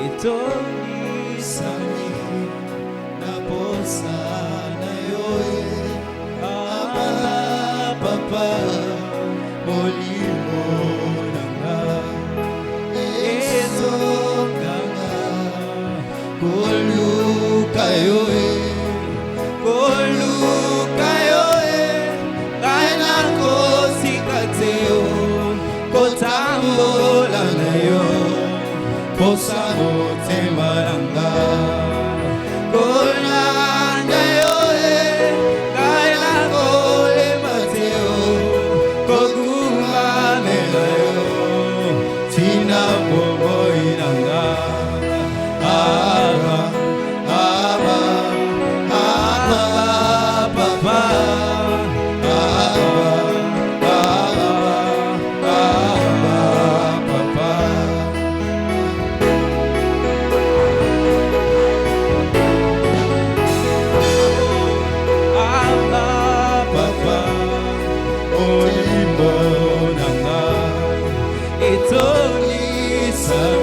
Etoni sami na posa na yoe ama papa molimo nanga ezonganga koluka yoe kaina kosikateo kotambola na yo posa motema nanga kolanda yoe kaina kolemateo kokumane na yo tina bomoi nanga aba aba aba papa Etoni sa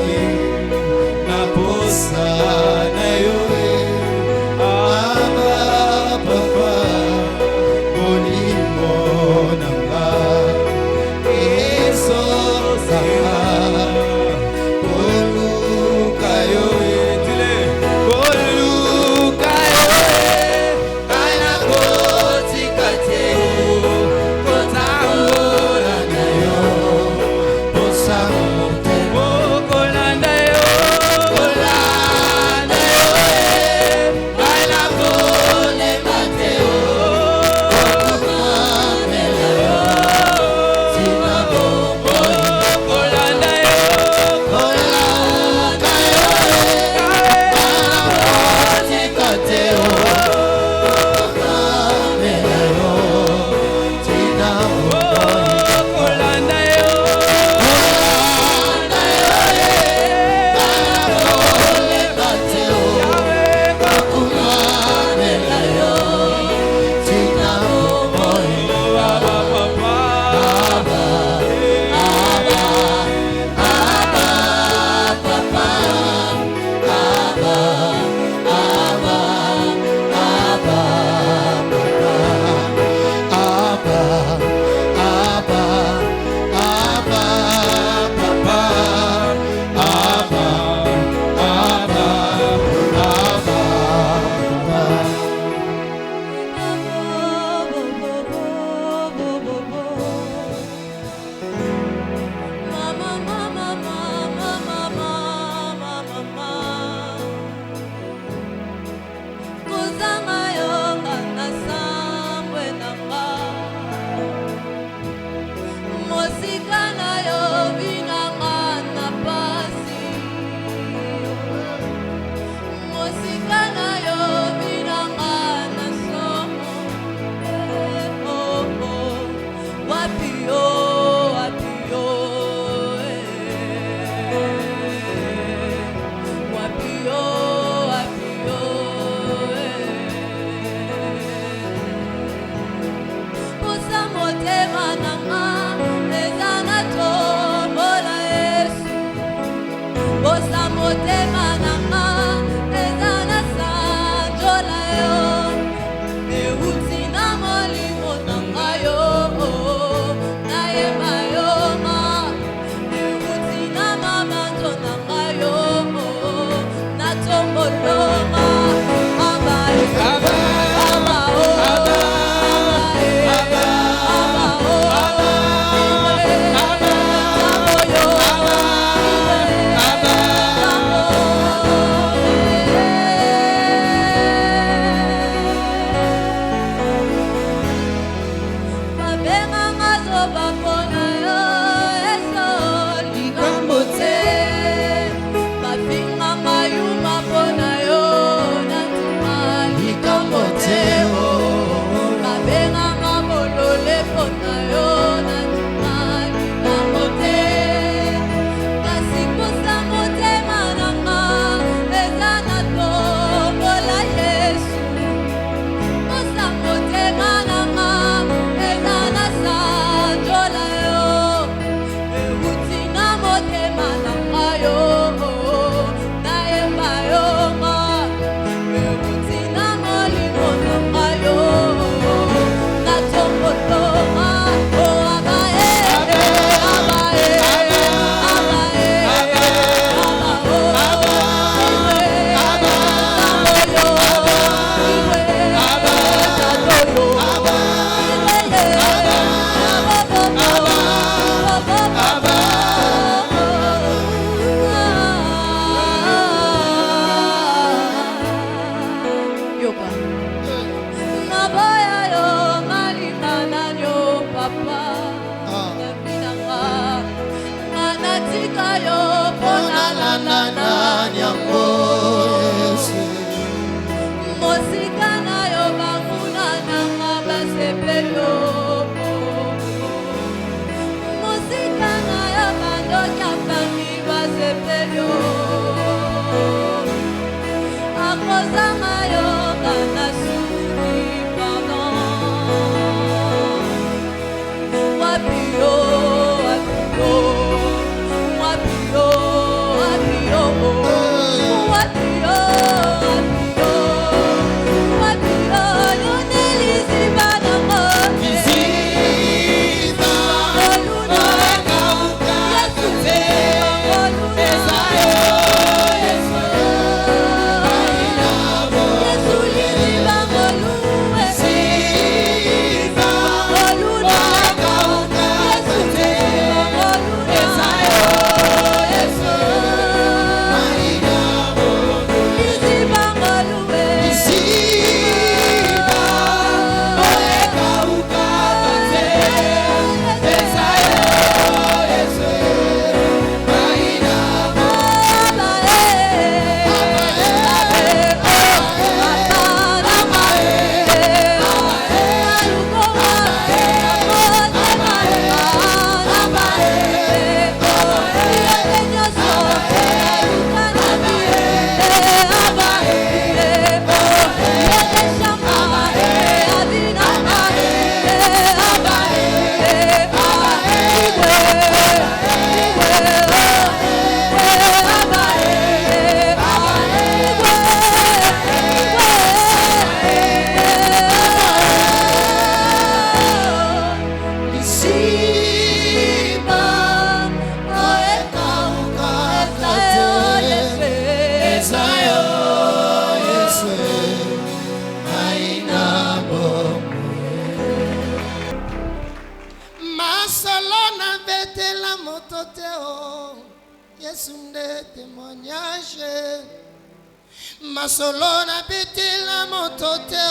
Masolona biti la motote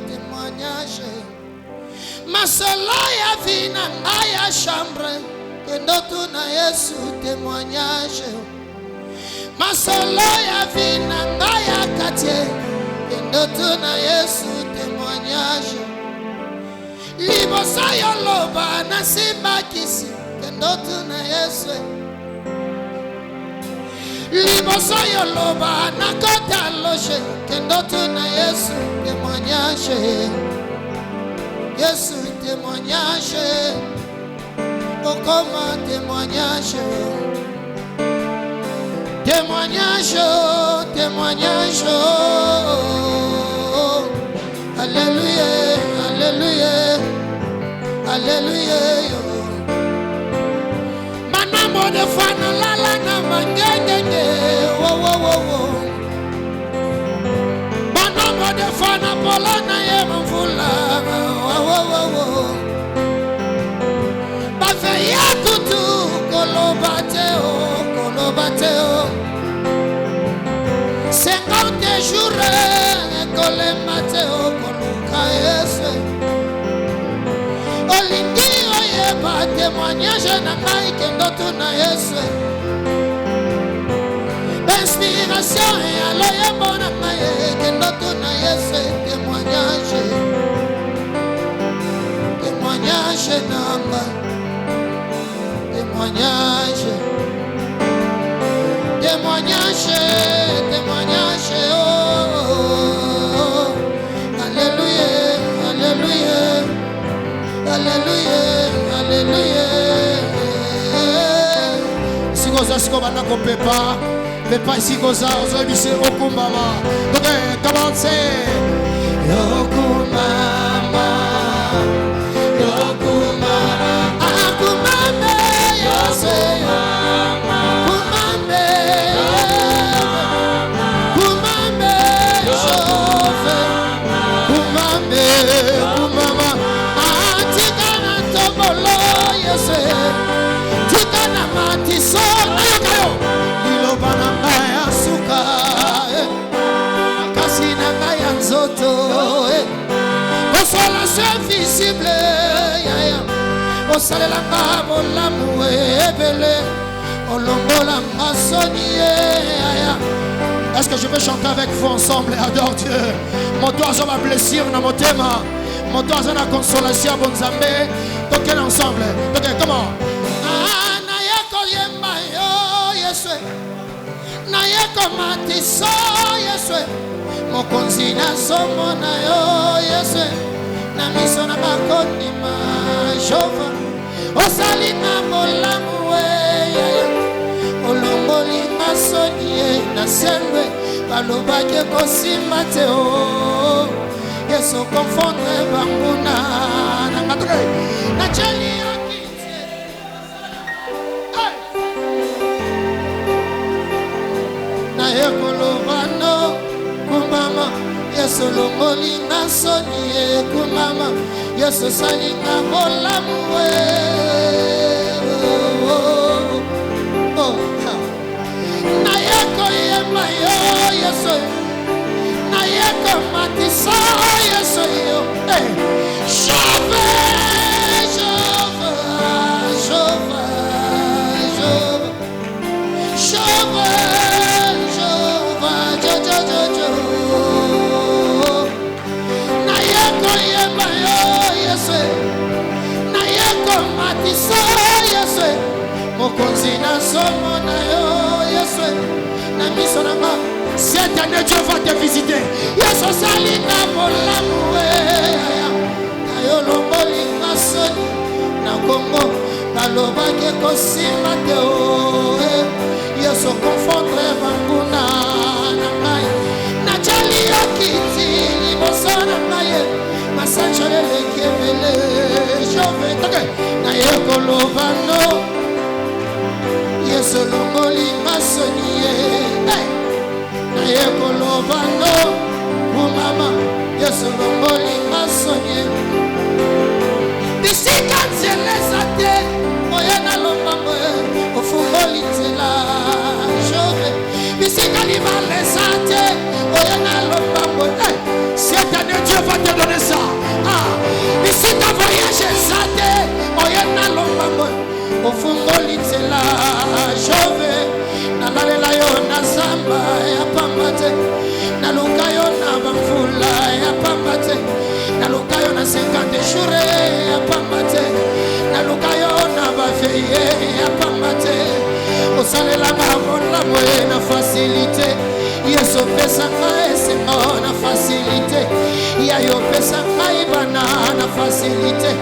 témoignage. Masolo ya vina ya chambre kendo tuna Yesu témoignage. Masolo ya vina ya quartier kendo tuna Yesu témoignage. Libosa yoloba na simba kisi kendo tuna Yesu. Libosa yoloba na kota loge kendo tuna Yesu témoignage. Yesu témoignage. Okoma témoignage. Témoignage, témoignage. Alléluia, alléluia. Alléluia. Manamo de fana lala na mangenge. Wo wo wo wo. Manamo de fana polana ye mvula. Wo wo wo wo. Bafe ya tutu kolobateo, kolobateo. 50 jours kolobateo koluka Yesu. Olingi oye ba témoignage na ngai kendo tuna Yesu. Inspiration ya loye bona ngai kendo tuna Yesu témoignage. Témoignage na ngai. Témoignage. Témoignage, témoignage. Oh, oh, oh. Alléluia, alléluia. Alléluia, alléluia. Si goza si kobana ko pepa si goza ozo bise okumbama. Donc commencez. Yokumama. Yokumama. Akumame yose. Kumame. Kumame yose. Kumame. Kumama. Atikana tobolo yose. Tikana matiso ayakayo. Ilobana maya suka. Kasina maya nzoto. Consolation visible. O salelanga bolamu ebele. Olongola masoniye. Est-ce que je peux chanter avec vous ensemble et adore Dieu? Mon doigt sur ma blessure dans mon thème. Mon doigt sur la consolation bon zambé. Donc ensemble. Donc comment? Anaya koyemba Yesu naye komatisa Yesu mokonzi na somo na yo Yesu na miso na bakondima Jehova osalinga molamu we olongoli masoni na selwe balobaki kosimba te o Yesu confondre banguna na ngatoke na cheli na yekolobano kumama Yesu longoli na soni kumama Yesu salinga molamu we na yeko yema yo Yesu na yeko matisa Yesu yo Jehova Jehova Jehova Jehova Jehova Jehova na yeko yema yo Yesu na yeko matisa Yesu mokonzi na somo na yo Yesu na miso na ma cette année Dieu va te visiter Yesu salinga molamu na yo lomboli masoni na Kongo balobaki kosimba te o Yesu confondre banguna na ngai na jali yo kiti liboso na ngai masanjolele kebele jove take na yo kolobano Yesu longoli masoni na ye kolobano mama Yesu longoli masoni bisika nzeleza te oya na lombango ofungoli nzela jove bisika libalesa te oya na lombango cette année Dieu va te donner ça bisika voyage ça te oya na lombango ofungoli nzela jove nalalela yo na zamba ya pamba te naluka yo na bamvula ya pamba te naluka yo na 50 jours ya pamba te naluka yo na baveye ya pamba te osalelanga molamu na facilité Yesu pesa ngai esengo na facilité ya yo pesa ngai bana na facilité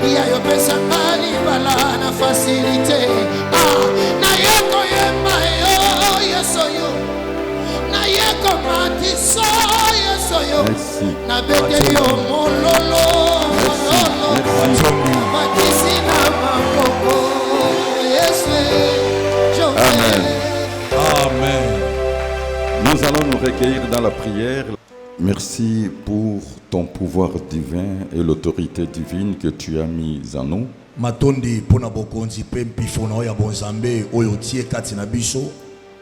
ya yo pesa ngai libala na facilité na yeko yema yo Yesu yo na yeko matiso Yesu yo na bete yo mololo matisi na makoko Yesu Amen. Amen. Nous allons nous recueillir dans la prière. Merci pour ton pouvoir divin et l'autorité divine que tu as mise en nous. Matondi pona bokonzi pe mpifona ya bonzambe oyo tie kati na biso.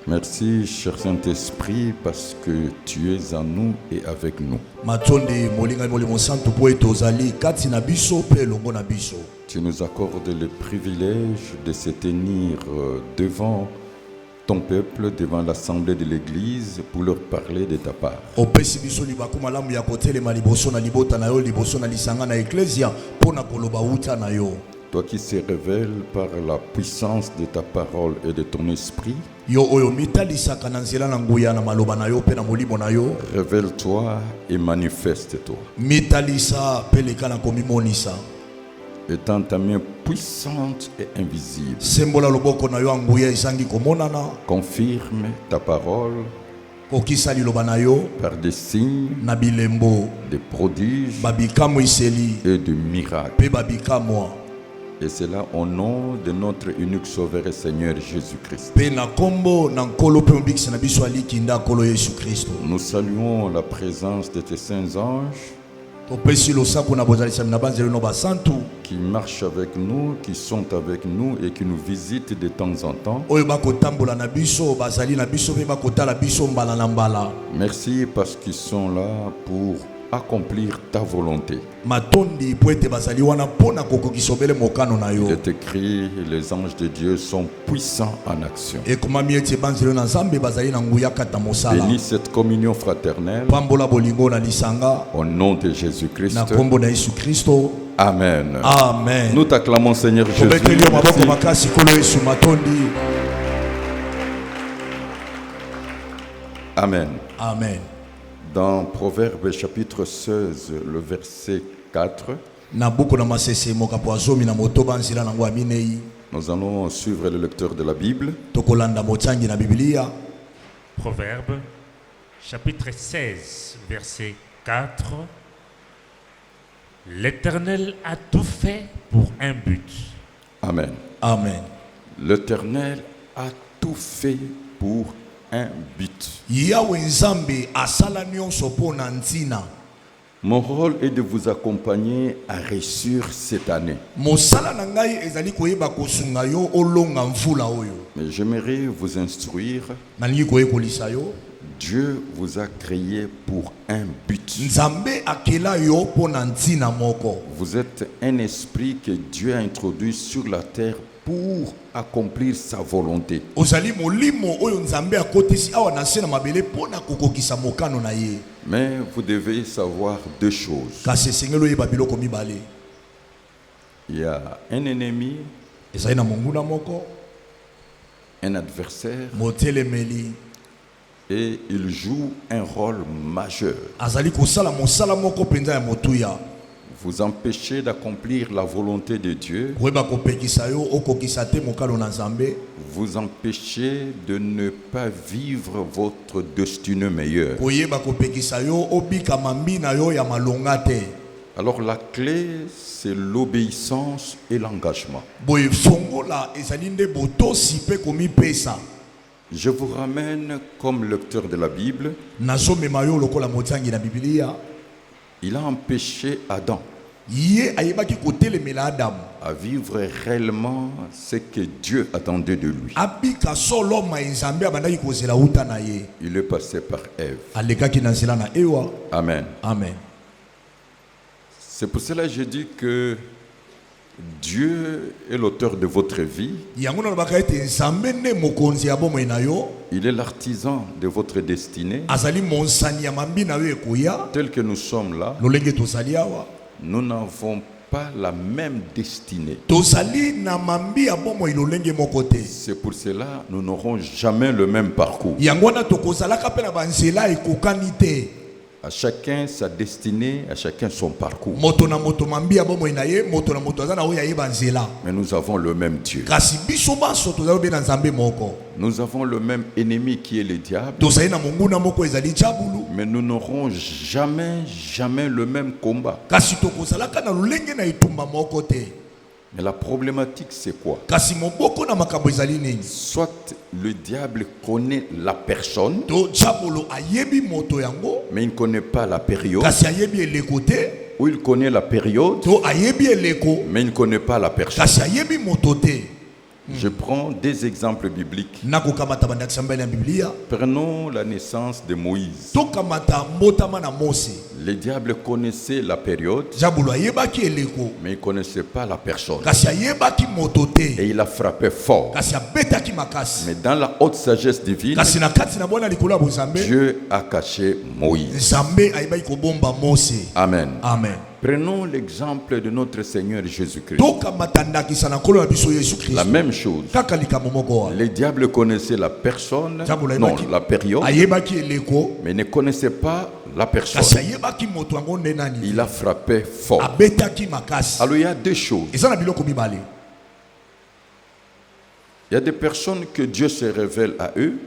Merci, cher Saint-Esprit, parce que tu es en nous et avec nous. Matondi molinga molimo santo po etozali kati na biso pe longo na biso. Tu nous accordes le privilège de se tenir devant ton peuple, devant l'assemblée de l'Église, pour leur parler de ta part. Opesi biso libaku malamu ya kotelema liboso na libota na yo liboso na lisanga na ecclesia pona koloba uta na yo. Toi qui se révèles par la puissance de ta parole et de ton esprit, yo oyo mitalisaka na nzela na nguya na maloba na yo pe na molimo na yo, révèle-toi et manifeste-toi. mitalisa pe lekala komimonisa Étant ta main puissante et invisible, sembola loboko na yo nguya isangi komonana, confirme ta parole kokisa liloba na yo par des signes, na bilembo des prodiges babikamu iseli et de miracles. pe babikamwa. Et cela au nom de notre unique Sauveur et Seigneur Jésus-Christ. Pe na kombo na nkolo pe mbikisi na biso alikinda nkolo Yesu Kristo. Nous saluons la présence de tes saints anges Topesi losako na bozalisa na banzelo no basantu qui marchent avec nous, qui sont avec nous et qui nous visitent de temps en temps. oyo bakotambola na biso bazali na biso pe bakotala biso mbala na mbala. Merci parce qu'ils sont là pour accomplir ta volonté. Matondi po ete bazali wana pona kokokisobele mokano na yo. Il est écrit, les anges de Dieu sont puissants en action. Ekomami ete banzelo na Nzambe bazali na nguya kata mosala. Bénis cette communion fraternelle Pambola bolingo na lisanga au nom de Jésus-Christ. na kombo na Yesu Kristo. Amen. Amen. Nous t'acclamons Seigneur Jésus. Tobeteli yo maboko Merci. makasi kolo Yesu matondi. Amen. Amen. Dans Proverbe chapitre 16, le verset 4, nous allons suivre le lecteur de la Bible. Proverbe, chapitre 16, verset 4. L'Éternel a tout fait pour un but. Amen. Amen. L'Éternel a tout fait pour un but. Mon rôle est de vous accompagner à réussir cette année. Mais j'aimerais vous instruire. Dieu vous a créé pour un but. Vous êtes un esprit que Dieu a introduit sur la terre pour accomplir sa volonté. Mais vous devez savoir deux choses. Il y a un ennemi, un adversaire, et il joue un rôle majeur. Vous empêchez d'accomplir la volonté de Dieu. Vous empêchez de ne pas vivre votre destinée meilleure. Alors la clé, c'est l'obéissance et l'engagement. Je vous ramène comme lecteur de la Bible. Il a empêché Adam à vivre réellement ce que Dieu attendait de lui. Il est passé par Ève. Amen. Amen. C'est pour cela que je dis que Dieu est l'auteur de votre vie. Il est l'artisan de votre destinée. Tel que nous sommes là, nous n'avons pas la même destinée. C'est pour cela que nous n'aurons jamais le même parcours. À chacun sa destinée, à chacun son parcours. Mais nous avons le même Dieu. Nous avons le même ennemi qui est le diable. Mais nous n'aurons jamais le même combat. Mais la problématique, c'est quoi? Soit le diable connaît la personne, mais il ne connaît pas la période. Ou il connaît la période, mais il ne connaît pas la personne. Je prends des exemples bibliques. Prenons la naissance de Moïse. Le diable connaissait la période, mais il ne connaissait pas la personne. Et il a frappé fort. Mais dans la haute sagesse divine, Dieu a caché Moïse. Amen. Amen. Prenons l'exemple de notre Seigneur Jésus-Christ. La même chose. Le diable connaissait la personne, non, la période, mais ne connaissait pas la personne. Il a frappé fort. Alors il y a deux choses. Il y a des personnes que Dieu se révèle à eux.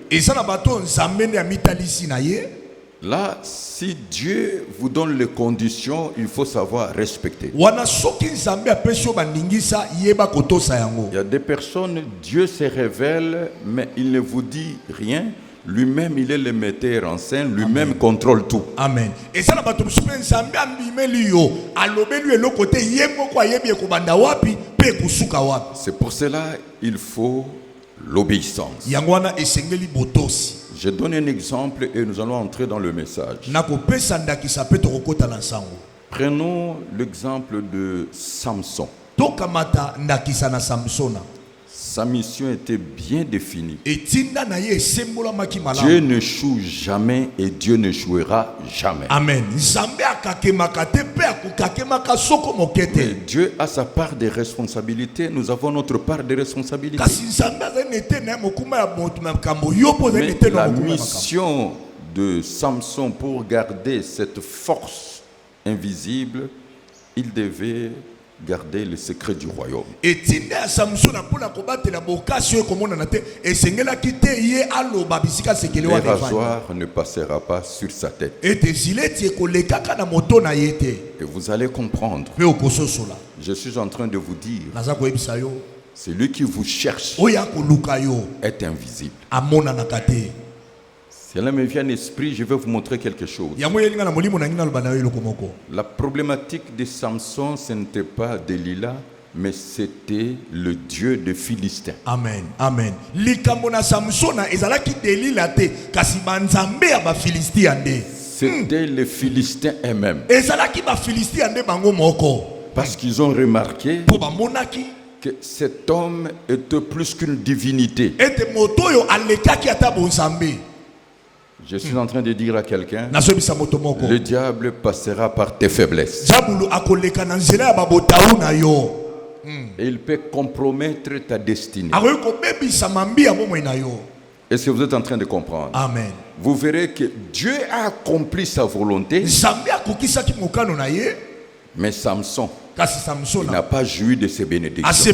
Là, si Dieu vous donne les conditions, il faut savoir respecter. Il y a des personnes, Dieu se révèle, mais il ne vous dit rien. Lui-même, il est le metteur en scène, lui-même contrôle tout. Amen. C'est pour cela qu'il faut l'obéissance. Je donne un exemple et nous allons entrer dans le message. Prenons l'exemple de Samson. Sa mission était bien définie. Dieu n'échoue jamais et Dieu n'échouera jamais. Amen. Mais Dieu a sa part de responsabilité, nous avons notre part de responsabilité. Mais la mission de Samson pour garder cette force invisible, il devait garder le secret du royaume. Les rasoirs ne passera pas sur sa tête. Et vous allez comprendre. Je suis en train de vous dire, celui qui vous cherche est invisible. Si cela me vient à l'esprit, je vais vous montrer quelque chose. La problématique de Samson, ce n'était pas Delilah, mais c'était le Dieu des Philistins. Amen. Amen. C'était les Philistins eux-mêmes. Parce qu'ils ont remarqué que cet homme était plus qu'une divinité. Je suis en train de dire à quelqu'un, le diable passera par tes faiblesses. Et il peut compromettre ta destinée. Est-ce que vous êtes en train de comprendre? Amen. Vous verrez que Dieu a accompli sa volonté, mais Samson n'a pas joui de ses bénédictions. Est-ce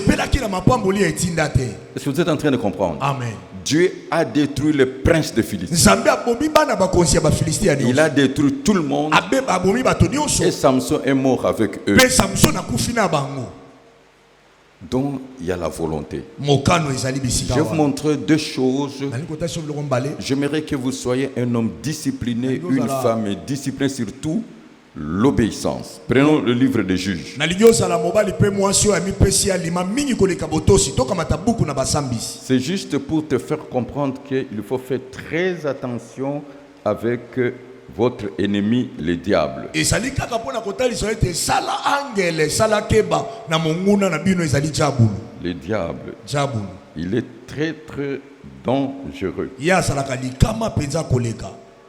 que vous êtes en train de comprendre? Amen. Dieu a détruit le prince de Philistins. Il a détruit tout le monde. Et Samson est mort avec eux. Donc il y a la volonté. Je vais vous montrer deux choses. J'aimerais que vous soyez un homme discipliné, une femme disciplinée, surtout l'obéissance. Prenons le livre des Juges. C'est juste pour te faire comprendre qu'il faut faire très attention avec votre ennemi, le diable. Le diable, il est très très dangereux.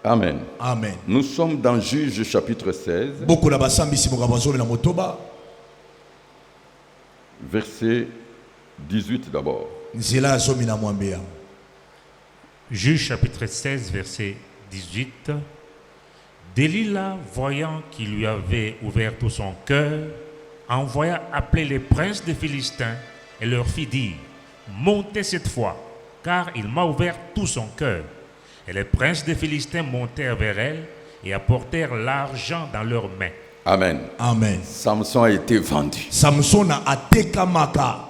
Amen. Amen. Nous sommes dans Juges chapitre 16. Verset 18 d'abord. Juges chapitre 16, verset 18. Delilah, voyant qu'il lui avait ouvert tout son cœur, envoya appeler les princes des Philistins et leur fit dire: montez cette fois, car il m'a ouvert tout son cœur. Et les princes des Philistins montèrent vers elle et apportèrent l'argent dans leurs mains. Amen. Amen. Samson a été vendu. Samson a tekamaka.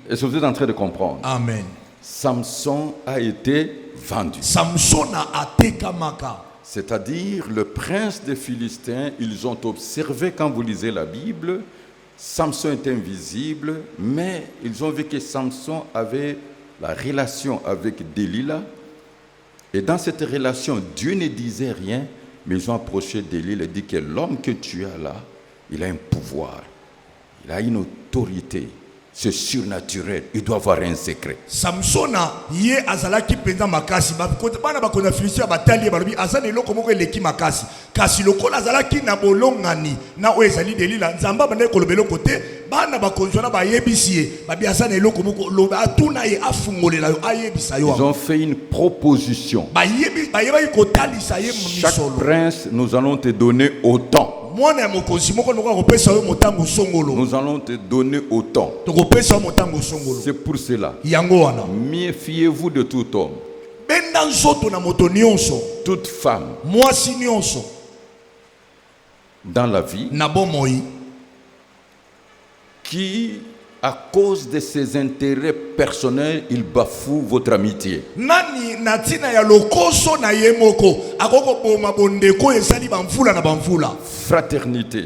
Est-ce que vous êtes en train de comprendre? Amen. Samson a été vendu. Samson a tekamaka. C'est-à-dire, le prince des Philistins, ils ont observé, quand vous lisez la Bible, Samson est invisible, mais ils ont vu que Samson avait la relation avec Delilah. Et dans cette relation, Dieu ne disait rien, mais ils ont approché Delilah et dit que l'homme que tu as là, il a un pouvoir, il a une autorité, c'est surnaturel, il doit avoir un secret. Samsona ye azalaki penza makasi bana bakona filistia batali balobi azana eloko moko eleki makasi kasi lokola azalaki na bolongani na o ezali Delilah nzamba bana kolobelo côté bana bakonzona bayebisi ye babi azana eloko moko loba atuna ye afungolela yo ayebisa yo. Ils ont fait une proposition. Chaque prince, nous allons te donner autant. Nous allons te donner autant. C'est pour cela. Méfiez-vous de tout homme. Toute femme dans la vie qui, à cause de ses intérêts personnels, il bafoue votre amitié. Fraternité.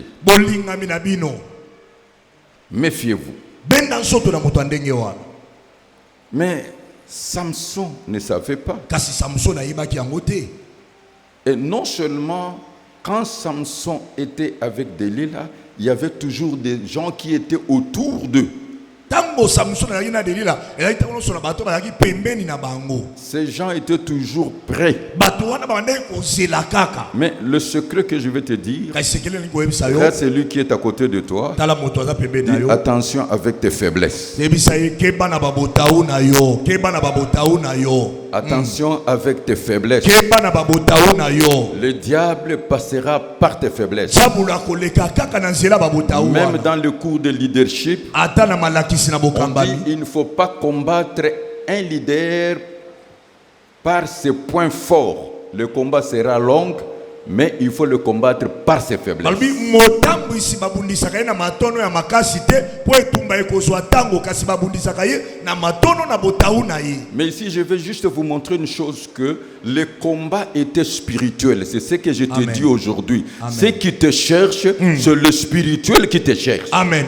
Méfiez-vous. Mais Samson ne savait pas. Et non seulement quand Samson était avec Delilah, il y avait toujours des gens qui étaient autour d'eux. Ces gens étaient toujours prêts. Mais le secret que je vais te dire, regarde celui qui est à côté de toi, dis attention avec tes faiblesses. Attention avec tes faiblesses. Le diable passera par tes faiblesses. Même dans le cours de leadership, on dit il ne faut pas combattre un leader par ses points forts. Le combat sera long, mais il faut le combattre par ses faiblesses. Mais ici, je vais juste vous montrer une chose, que le combat était spirituel. C'est ce que je te dis aujourd'hui. Ce qui te cherche, c'est le spirituel qui te cherche. Amen.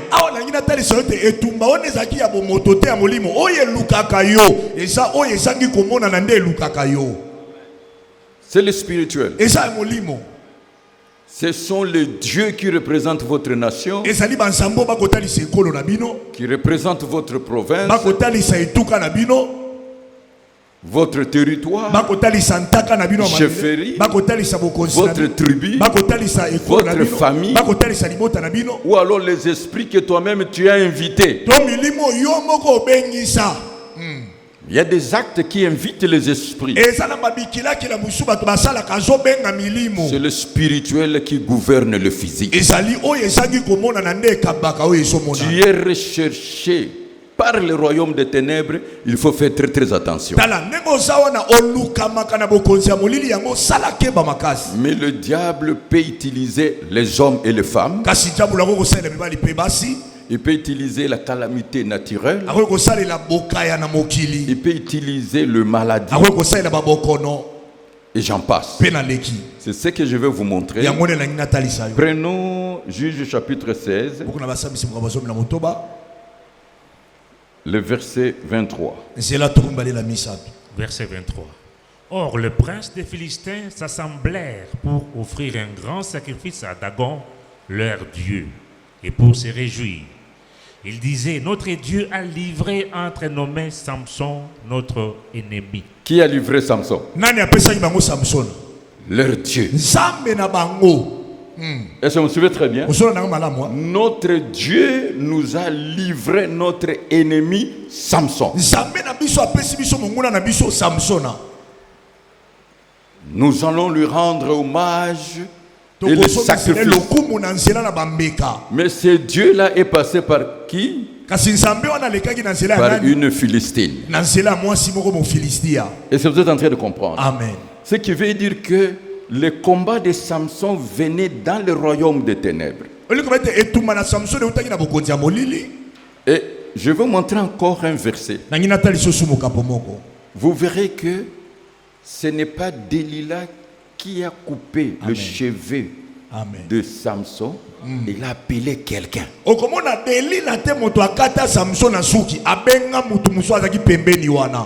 C'est le spirituel. Ce sont les dieux qui représentent votre nation, qui représentent votre province, votre territoire, chefferie, votre tribu, votre famille, ou alors les esprits que toi-même tu as invités. Il y a des actes qui invitent les esprits. C'est le spirituel qui gouverne le physique. Tu es recherché par le royaume des ténèbres, il faut faire très très attention. Mais le diable peut utiliser les hommes et les femmes. Il peut utiliser la calamité naturelle. Il peut utiliser le maladie. Et j'en passe. C'est ce que je vais vous montrer. Prenons Juge chapitre 16. Le verset 23. Verset 23. Or, le prince des Philistins s'assemblèrent pour offrir un grand sacrifice à Dagon, leur dieu, et pour se réjouir. Il disait, notre Dieu a livré entre nos mains Samson, notre ennemi. Qui a livré Samson? Leur Dieu. Est-ce que vous me suivez très bien? Notre Dieu nous a livré notre ennemi Samson. Nous allons lui rendre hommage et le sacrifice. Mais ce Dieu-là est passé par qui? Par une Philistine. Et c'est vous êtes en train de comprendre. Amen. Ce qui veut dire que le combat de Samson venait dans le royaume des ténèbres. Et je vais vous montrer encore un verset. Vous verrez que ce n'est pas Delilah qui a coupé le cheveu de Samson. Il a appelé quelqu'un.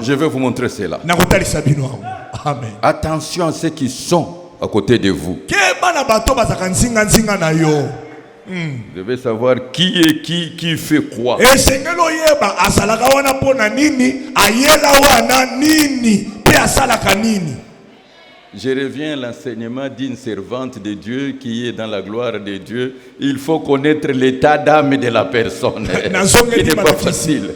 Je vais vous montrer cela. Amen. Attention à ceux qui sont à côté de vous. Vous devez savoir qui est qui fait quoi. Je reviens à l'enseignement d'une servante de Dieu qui est dans la gloire de Dieu. Il faut connaître l'état d'âme de la personne. Ce n'est pas facile.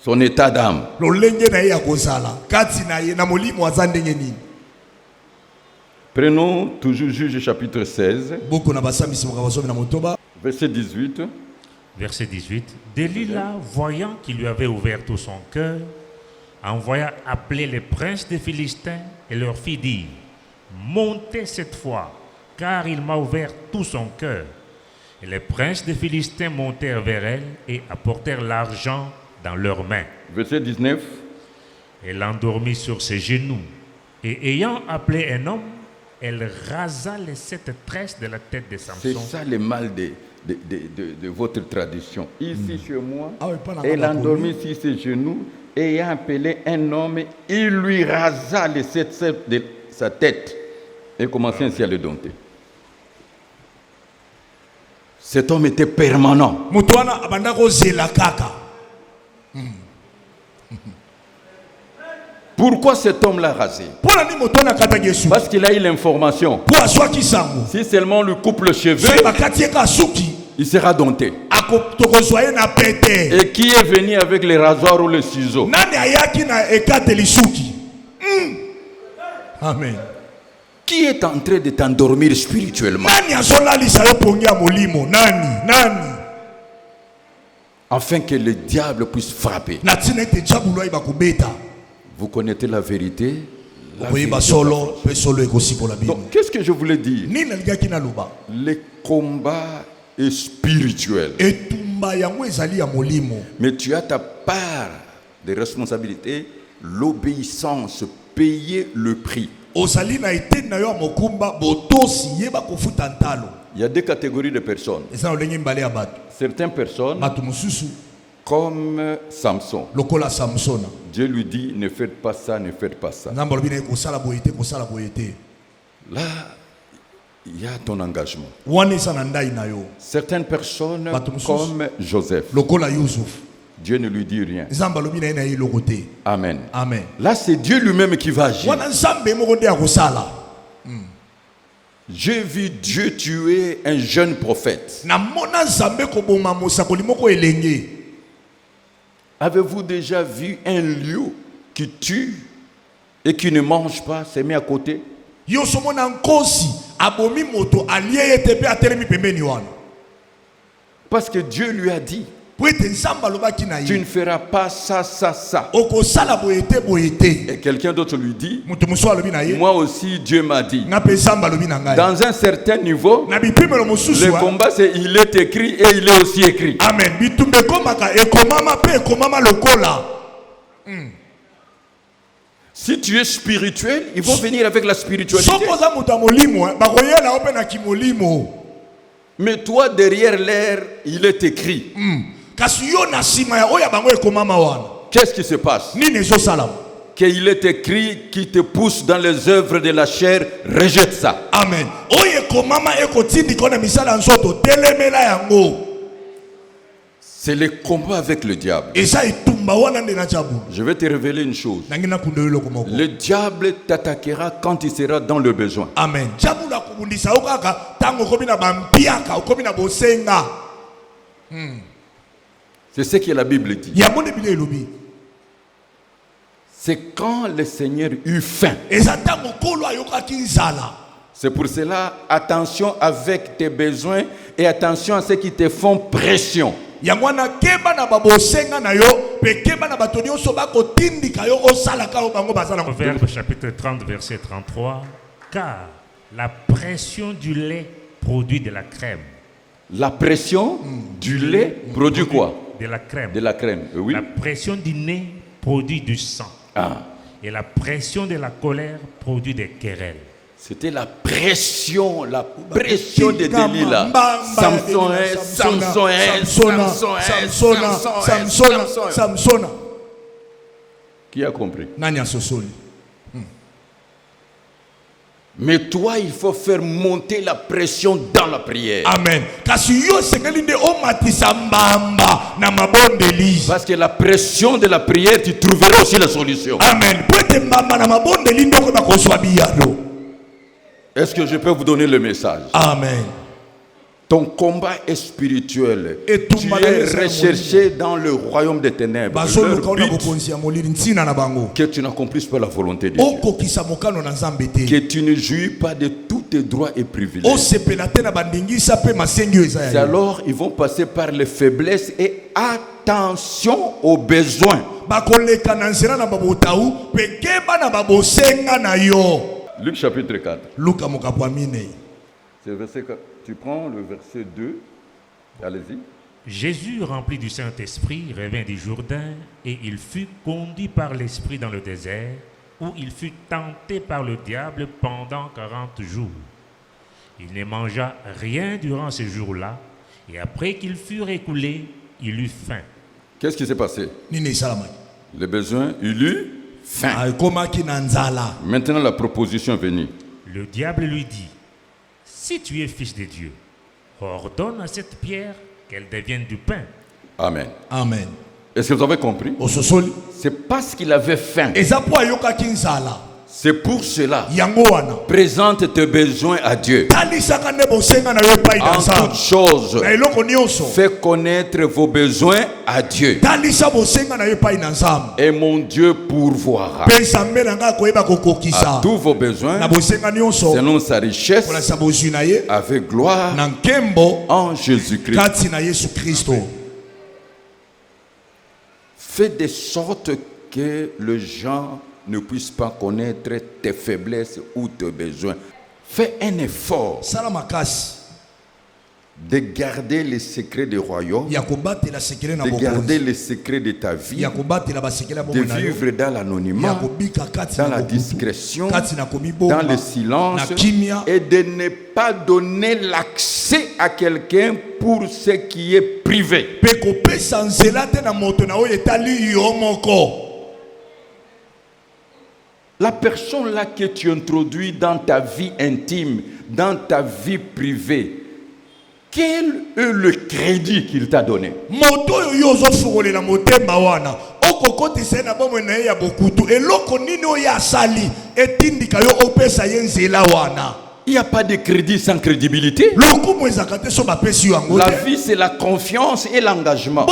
Son état d'âme. Prenons toujours Juge chapitre 16. Verset 18. Verset 18. Delilah, voyant qu'il lui avait ouvert tout son cœur, envoya appeler les princes des Philistins et leur fit dire, montez cette fois, car il m'a ouvert tout son cœur. Et les princes des Philistins montèrent vers elle et apportèrent l'argent dans leurs mains. Verset 19. Elle l'endormit sur ses genoux. Et ayant appelé un homme, elle rasa les 7 tresses de la tête de Samson. C'est ça le mal de votre tradition. Ici chez moi, elle endormit sur ses genoux et ayant appelé un homme, il lui rasa les 7 tresses de sa tête et commençait ainsi à le dompter. Cet homme était permanent. Pourquoi cet homme l'a rasé? Parce qu'il a eu l'information. Si seulement on lui coupe le cheveu, il sera dompté. Et qui est venu avec les rasoirs ou les ciseaux? Amen. Qui est en train de t'endormir spirituellement? Afin que le diable puisse frapper. Vous connaissez la vérité. Donc, qu'est-ce que je voulais dire? Le combat est spirituel. Mais tu as ta part de responsabilité, l'obéissance, payer le prix. Il y a deux catégories de personnes. Certaines personnes, comme Samson, Dieu lui dit ne faites pas ça, ne faites pas ça. Là, il y a ton engagement. Certaines personnes comme Joseph, Dieu ne lui dit rien. Amen. Amen. Là, c'est Dieu lui-même qui va agir. J'ai vu Dieu tuer un jeune prophète. Avez-vous déjà vu un lion qui tue et qui ne mange pas, s'est mis à côté? Parce que Dieu lui a dit, tu ne feras pas ça, ça, ça. Et quelqu'un d'autre lui dit, moi aussi Dieu m'a dit. Dans un certain niveau, le combat c'est il est écrit et il est aussi écrit. Amen. Si tu es spirituel, ils vont venir avec la spiritualité. Mais toi derrière l'air, il est écrit. Qu'est-ce qui se passe? Qu'il est écrit qui te pousse dans les œuvres de la chair, rejette ça. Amen. C'est le combat avec le diable. Je vais te révéler une chose. Le diable t'attaquera quand il sera dans le besoin. Amen. C'est ce que la Bible dit. C'est quand le Seigneur eut faim. C'est pour cela, attention avec tes besoins et attention à ceux qui te font pression. Proverbe chapitre 30 verset 33. Car la pression du lait produit de la crème. La pression du lait produit quoi? De la crème. De la crème, oui. La pression du nez produit du sang. Et la pression de la colère produit des querelles. C'était la pression de Delilah. Samson. Qui a compris? Mais toi, il faut faire monter la pression dans la prière. Amen. Parce que la pression de la prière, tu trouveras aussi la solution. Amen. Est-ce que je peux vous donner le message? Amen. Ton combat est spirituel. Tu es recherché dans le royaume des ténèbres. Que tu n'accomplisses pas la volonté de Dieu. Que tu ne jouis pas de tous tes droits et privilèges. C'est alors ils vont passer par les faiblesses et attention aux besoins. Luc chapitre 4. C'est verset 4. Tu prends le verset 2. Allez-y. Jésus, rempli du Saint-Esprit, revint du Jourdain et il fut conduit par l'Esprit dans le désert où il fut tenté par le diable pendant 40 jours. Il ne mangea rien durant ces jours-là et après qu'il fut écoulé, il eut faim. Qu'est-ce qui s'est passé? Le besoin, il eut faim. Maintenant, la proposition est venue. Le diable lui dit, si tu es fils de Dieu, ordonne à cette pierre qu'elle devienne du pain. Amen. Amen. Est-ce que vous avez compris? C'est parce qu'il avait faim. C'est pour cela. Présente tes besoins à Dieu. En toutes choses, fais connaître vos besoins à Dieu. Et mon Dieu pourvoira à tous vos besoins selon sa richesse avec gloire en Jésus-Christ. Fais de sorte que les gens ne puissent pas connaître tes faiblesses ou tes besoins. Fais un effort de garder les secrets du royaume, de garder les secrets de ta vie, de vivre dans l'anonymat, dans la discrétion, dans le silence, et de ne pas donner l'accès à quelqu'un pour ce qui est privé. La personne là que tu introduis dans ta vie intime, dans ta vie privée, quel est le crédit qu'il t'a donné? Il n'y a pas de crédit sans crédibilité. La vie, c'est la confiance et l'engagement.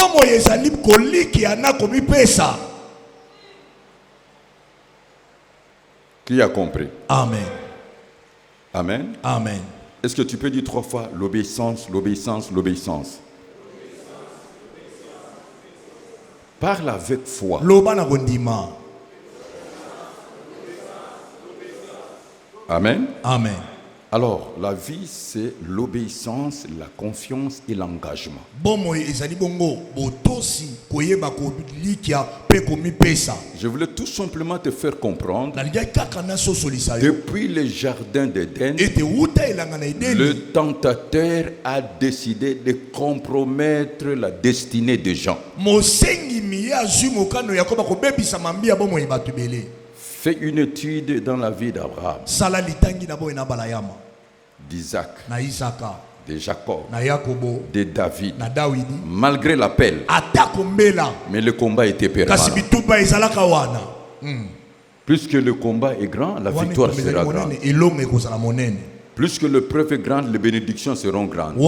Qui a compris? Amen. Amen. Amen. Est-ce que tu peux dire 3 fois l'obéissance, l'obéissance, l'obéissance? Parle avec foi. Amen. Amen. Alors, la vie, c'est l'obéissance, la confiance et l'engagement. Je voulais tout simplement te faire comprendre, depuis le jardin d'Éden, le tentateur a décidé de compromettre la destinée des gens. Fais une étude dans la vie d'Abraham, d'Isaac, de Jacob, de David. Malgré l'appel, mais le combat était permanent. Plus que le combat est grand, la victoire sera grande. Plus que l'épreuve est grande, les bénédictions seront grandes. Mais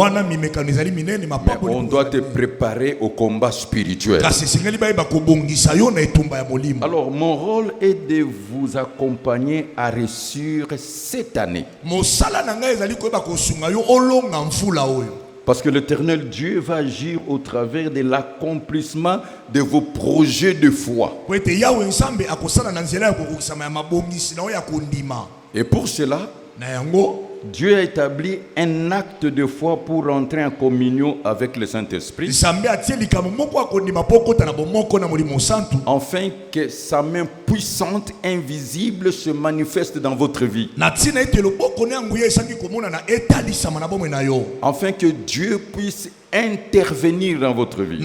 on doit te préparer au combat spirituel. Alors, mon rôle est de vous accompagner à réussir cette année. Parce que l'Éternel Dieu va agir au travers de l'accomplissement de vos projets de foi. Et pour cela, Dieu a établi un acte de foi pour entrer en communion avec le Saint-Esprit, afin que sa main puissante, invisible, se manifeste dans votre vie. Afin que Dieu puisse intervenir dans votre vie.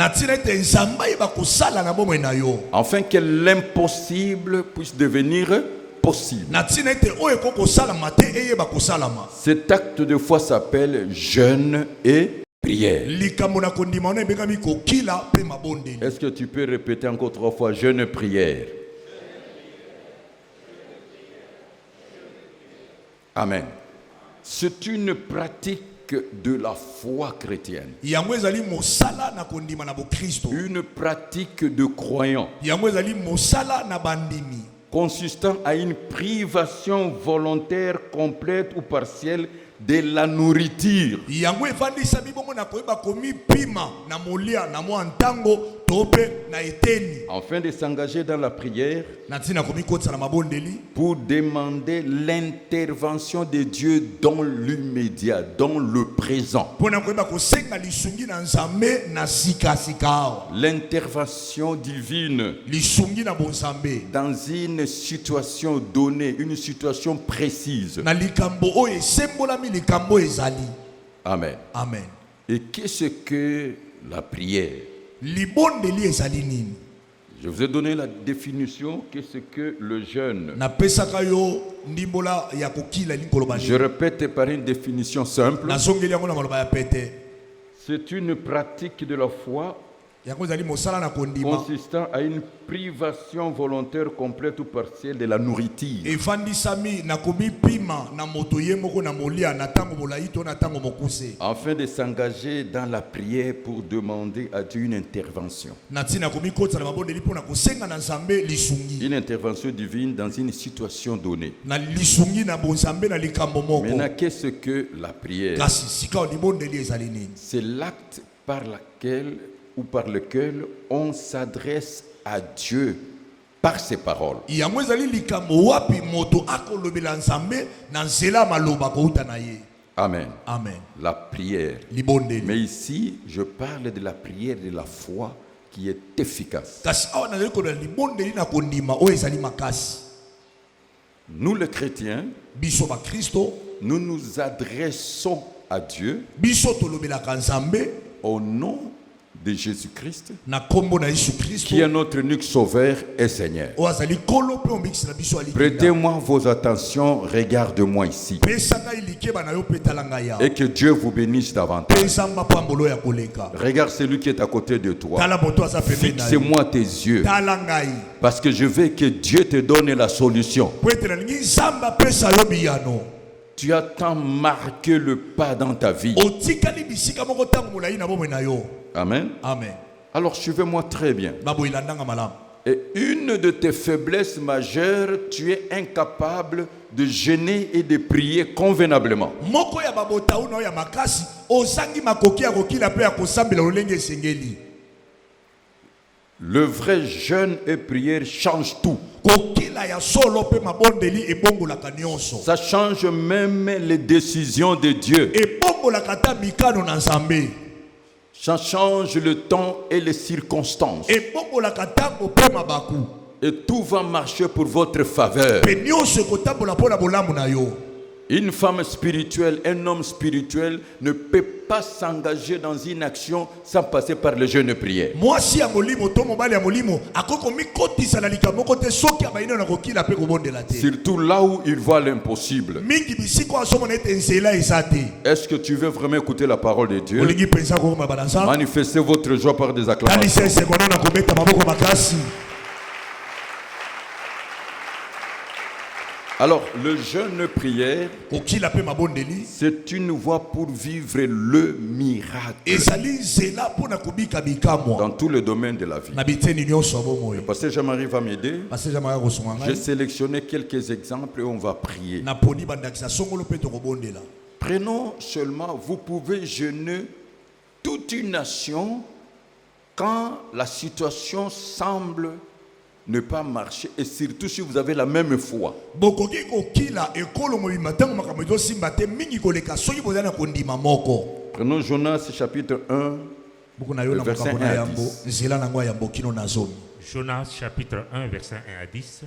Afin que l'impossible puisse devenir possible. Cet acte de foi s'appelle jeûne et prière. Est-ce que tu peux répéter encore 3 fois jeûne et prière? Amen. C'est une pratique de la foi chrétienne. Une pratique de croyant, consistant à une privation volontaire, complète ou partielle de la nourriture. Afin de s'engager dans la prière pour demander l'intervention de Dieu dans l'immédiat, dans le présent. L'intervention divine dans une situation donnée, une situation précise. Amen. Amen. Et qu'est-ce que la prière? Je vous ai donné la définition. Qu'est-ce que le jeûne? Je répète par une définition simple. C'est une pratique de la foi consistant à une privation volontaire complète ou partielle de la nourriture. Afin de s'engager dans la prière pour demander à Dieu une intervention. Une intervention divine dans une situation donnée. Maintenant, qu'est-ce que la prière? C'est l'acte par lequel on s'adresse à Dieu par ses paroles. Amen. Amen. La prière. Mais ici, je parle de la prière de la foi qui est efficace. Nous les chrétiens, nous nous adressons à Dieu au nom de Jésus-Christ, qui est notre unique sauveur et Seigneur. Prêtez-moi vos attentions, regardez-moi ici. Et que Dieu vous bénisse davantage. Regarde celui qui est à côté de toi. Fixe-moi tes yeux. Parce que je veux que Dieu te donne la solution. Tu as tant marqué le pas dans ta vie. Amen. Amen. Alors suivez-moi très bien. Et une de tes faiblesses majeures, tu es incapable de jeûner et de prier convenablement. Le vrai jeûne et prière change tout. Ça change même les décisions de Dieu. Ça change le temps et les circonstances. Et tout va marcher pour votre faveur. Une femme spirituelle, un homme spirituel ne peut pas s'engager dans une action sans passer par le jeûne et prière. Surtout là où il voit l'impossible. Est-ce que tu veux vraiment écouter la parole de Dieu? Manifestez votre joie par des acclamations. Alors, le jeûne prière, c'est une voie pour vivre le miracle dans tous les domaines de la vie. Le pasteur Jean-Marie va m'aider. J'ai sélectionné quelques exemples et on va prier. Prenons seulement, vous pouvez jeûner toute une nation quand la situation semble ne pas marcher, et surtout si vous avez la même foi. Prenons Jonas chapitre 1, verset 1 à 10. Jonas chapitre 1, verset 1 à 10.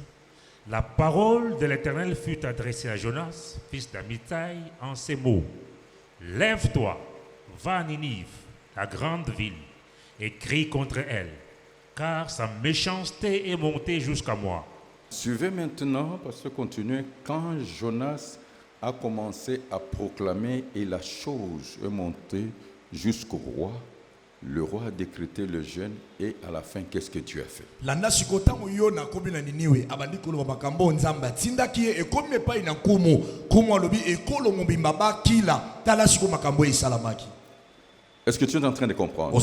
La parole de l'Éternel fut adressée à Jonas, fils d'Amittai, en ces mots. Lève-toi, va à Ninive, la grande ville, et crie contre elle, car sa méchanceté est montée jusqu'à moi. Suivez maintenant, parce que continuez, quand Jonas a commencé à proclamer et la chose est montée jusqu'au roi, le roi a décrété le jeûne et à la fin, qu'est-ce que Dieu a fait? Est-ce que tu es en train de comprendre?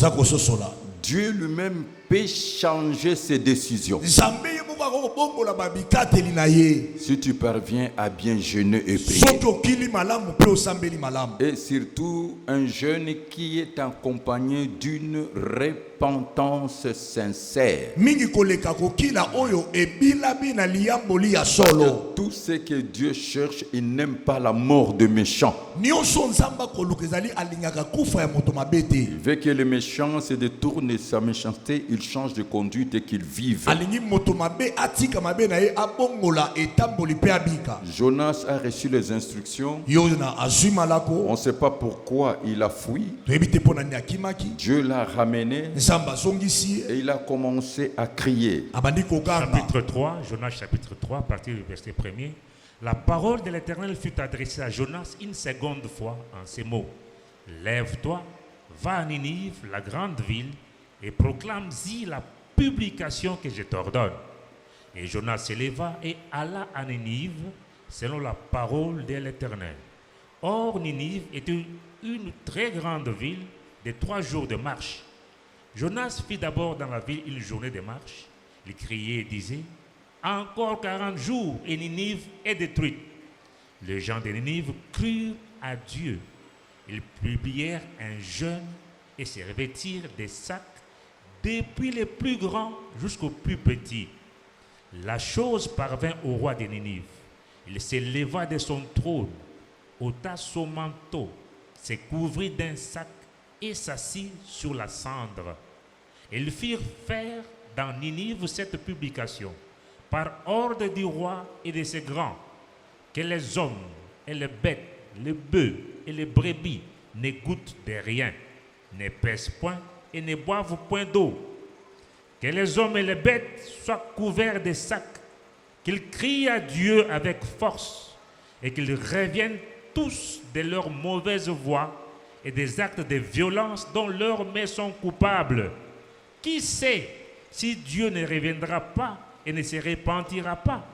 Dieu lui-même peut changer ses décisions. Si tu parviens à bien jeûner et prier. Et surtout un jeûne qui est accompagné d'une repentance sincère. Tout ce que Dieu cherche, il n'aime pas la mort de méchants. Il veut que les méchants se détournent de sa méchanceté, ils changent de conduite et qu'ils vivent. Jonas a reçu les instructions. On ne sait pas pourquoi il a fui. Dieu l'a ramené et il a commencé à crier. Chapitre 3, Jonas chapitre 3, à partir du verset 1er. La parole de l'Éternel fut adressée à Jonas une seconde fois en ces mots. Lève-toi, va à Ninive, la grande ville, et proclame-y la publication que je t'ordonne. Et Jonas se leva et alla à Ninive selon la parole de l'Éternel. Or, Ninive était une très grande ville de 3 jours de marche. Jonas fit d'abord dans la ville une journée de marche. Il criait et disait, encore 40 jours et Ninive est détruite. Les gens de Ninive crurent à Dieu. Ils publièrent un jeûne et se revêtirent des sacs, depuis les plus grands jusqu'aux plus petits. La chose parvint au roi de Ninive. Il se leva de son trône, ôta son manteau, se couvrit d'un sac et s'assit sur la cendre. Ils firent faire dans Ninive cette publication, par ordre du roi et de ses grands, que les hommes et les bêtes, les bœufs et les brebis ne goûtent de rien, ne pèsent point et ne boivent point d'eau. Que les hommes et les bêtes soient couverts de sacs, qu'ils crient à Dieu avec force et qu'ils reviennent tous de leurs mauvaises voies et des actes de violence dont leurs mains sont coupables. Qui sait si Dieu ne reviendra pas et ne se repentira pas,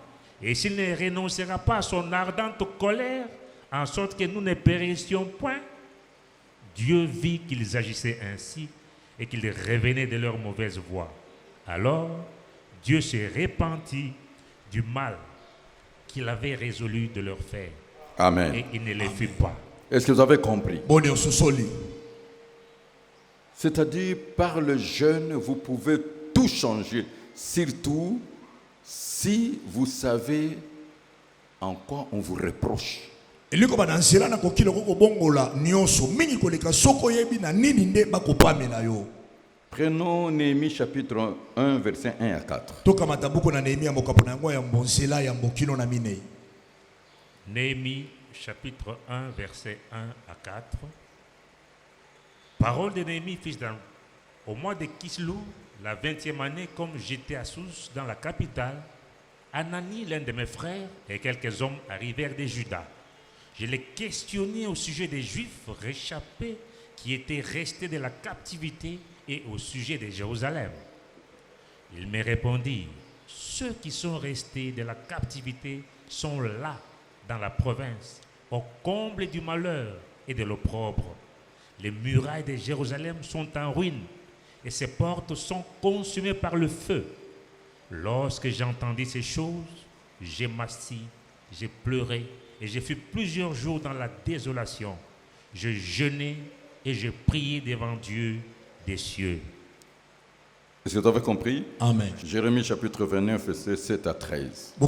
et s'il ne renoncera pas à son ardente colère, en sorte que nous ne périssions point? Dieu vit qu'ils agissaient ainsi et qu'ils revenaient de leur mauvaise voie. Alors, Dieu se repentit du mal qu'il avait résolu de leur faire. Amen. Et il ne les fit pas. Est-ce que vous avez compris? C'est-à-dire, par le jeûne, vous pouvez tout changer. Surtout, si vous savez en quoi on vous reproche. Prenons Néhémie chapitre 1, verset 1 à 4. Néhémie chapitre 1, verset 1 à 4. Parole de Néhémie, fils d'Am. Au mois de Kislou, la 20e année, comme j'étais à Sous, dans la capitale, Anani, l'un de mes frères, et quelques hommes arrivèrent de Juda. Je les questionnais au sujet des Juifs réchappés qui étaient restés de la captivité et au sujet de Jérusalem. Ils me répondirent, ceux qui sont restés de la captivité sont là, dans la province, au comble du malheur et de l'opprobre. Les murailles de Jérusalem sont en ruine et ses portes sont consumées par le feu. Lorsque j'entendis ces choses, j'ai m'assis, j'ai pleuré et j'ai fait plusieurs jours dans la désolation. Je jeûnais et je priais devant Dieu des cieux. Est-ce que tu avais compris? Amen. Jérémie chapitre 29, verset 7 à 13. Je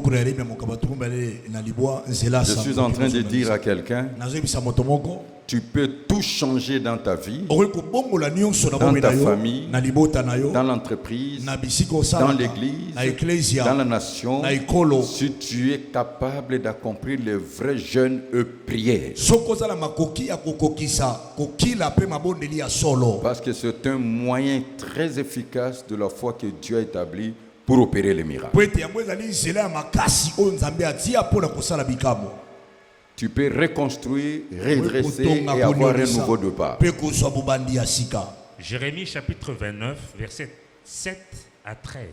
suis en train de dire à quelqu'un, tu peux tout changer dans ta vie, dans ta famille, dans l'entreprise, dans l'église, dans la nation, si tu es capable d'accomplir le vrai jeûne et prière. Parce que c'est un moyen très efficace de la foi que Dieu a établi pour opérer les miracles. Tu peux reconstruire, redresser et avoir un nouveau départ. Jérémie chapitre 29, versets 7 à 13.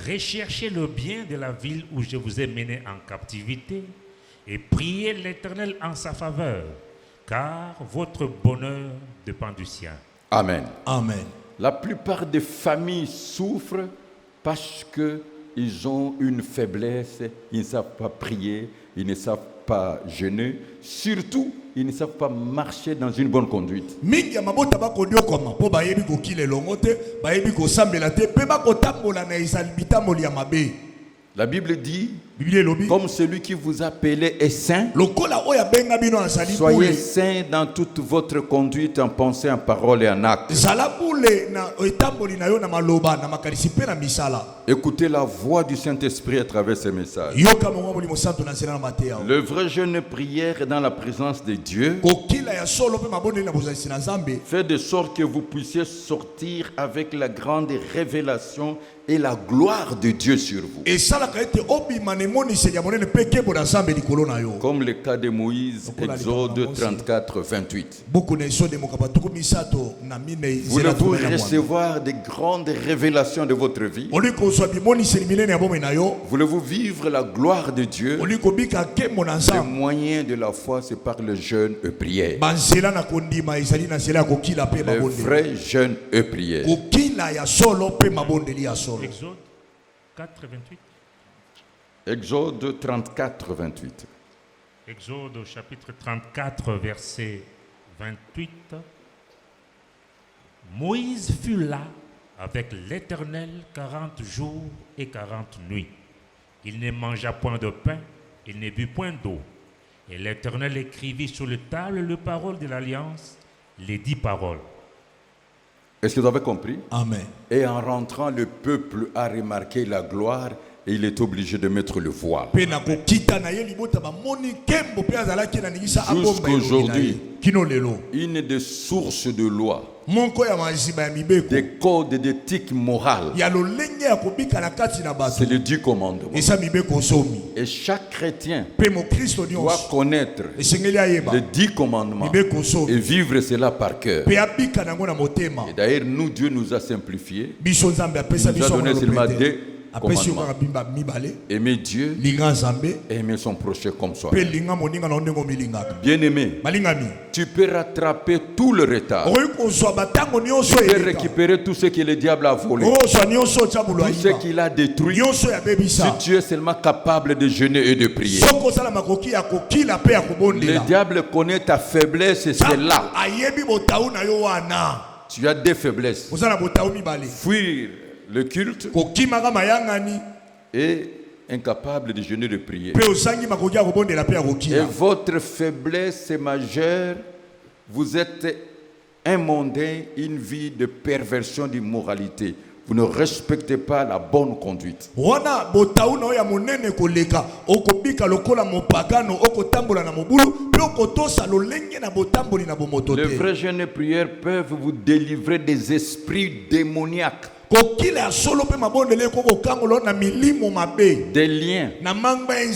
Recherchez le bien de la ville où je vous ai mené en captivité et priez l'Éternel en sa faveur, car votre bonheur dépend du sien. Amen. Amen. La plupart des familles souffrent parce qu'ils ont une faiblesse, ils ne savent pas prier, ils ne savent pas jeûner, surtout ils ne savent pas marcher dans une bonne conduite. La Bible dit, comme celui qui vous a appelé est saint, soyez saints dans toute votre conduite en pensée, en parole et en acte. Écoutez la voix du Saint-Esprit à travers ces messages. Le vrai jeûne et prière dans la présence de Dieu fait de sorte que vous puissiez sortir avec la grande révélation et la gloire de Dieu sur vous. Comme le cas de Moïse, Exode 34, 28. Voulez-vous recevoir des grandes révélations de votre vie? Voulez-vous vivre la gloire de Dieu? Le moyen de la foi, c'est par le jeûne et prière. Le vrai jeûne et prière. Exode 4, 28. Exode 34, 28. Exode au chapitre 34, verset 28. Moïse fut là avec l'Éternel 40 jours et 40 nuits. Il ne mangea point de pain, il ne but point d'eau. Et l'Éternel écrivit sur le table les paroles de l'Alliance, les 10 paroles. Est-ce que vous avez compris? Amen. Et en rentrant, le peuple a remarqué la gloire et il est obligé de mettre le voile. Jusqu'aujourd'hui, une des sources de loi, des codes d'éthique morale, c'est le 10 commandements. Et chaque chrétien doit connaître les 10 commandements et vivre cela par cœur. Et d'ailleurs, nous, Dieu nous a simplifié. Il nous a donné seulement 2 commandements. Aimer Dieu et aimer son prochain comme soi. Bien-aimé, tu peux rattraper tout le retard. Tu peux récupérer tout ce que le diable a volé, tout ce qu'il a détruit, si tu es seulement capable de jeûner et de prier. Le diable connaît ta faiblesse et c'est là. Tu as des faiblesses. Fuir le culte et incapable de jeûner et de prier. Et votre faiblesse est majeure. Vous êtes un mondain, une vie de perversion d'immoralité. Vous ne respectez pas la bonne conduite. Les vrais jeûnes et prières peuvent vous délivrer des esprits démoniaques, des liens,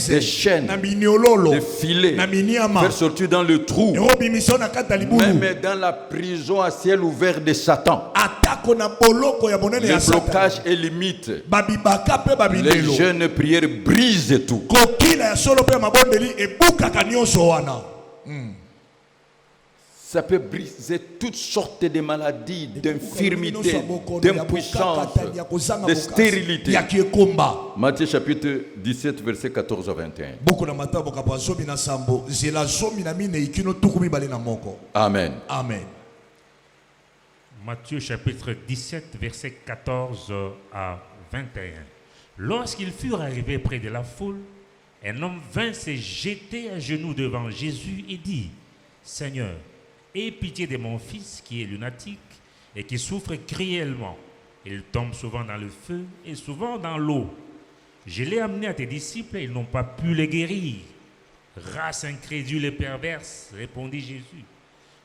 des chaînes, des filets, faire sortir dans le trou, même dans la prison à ciel ouvert de Satan. Les blocages et limites, les jeunes prières brisent tout. Ça peut briser toutes sortes de maladies, d'infirmités, d'impuissance, de stérilité. Matthieu chapitre 17, verset 14 à 21. Amen. Amen. Matthieu chapitre 17, verset 14 à 21. Lorsqu'ils furent arrivés près de la foule, un homme vint se jeter à genoux devant Jésus et dit: Seigneur, aie pitié de mon fils qui est lunatique et qui souffre cruellement. Il tombe souvent dans le feu et souvent dans l'eau. Je l'ai amené à tes disciples et ils n'ont pas pu le guérir. Race incrédule et perverse, répondit Jésus.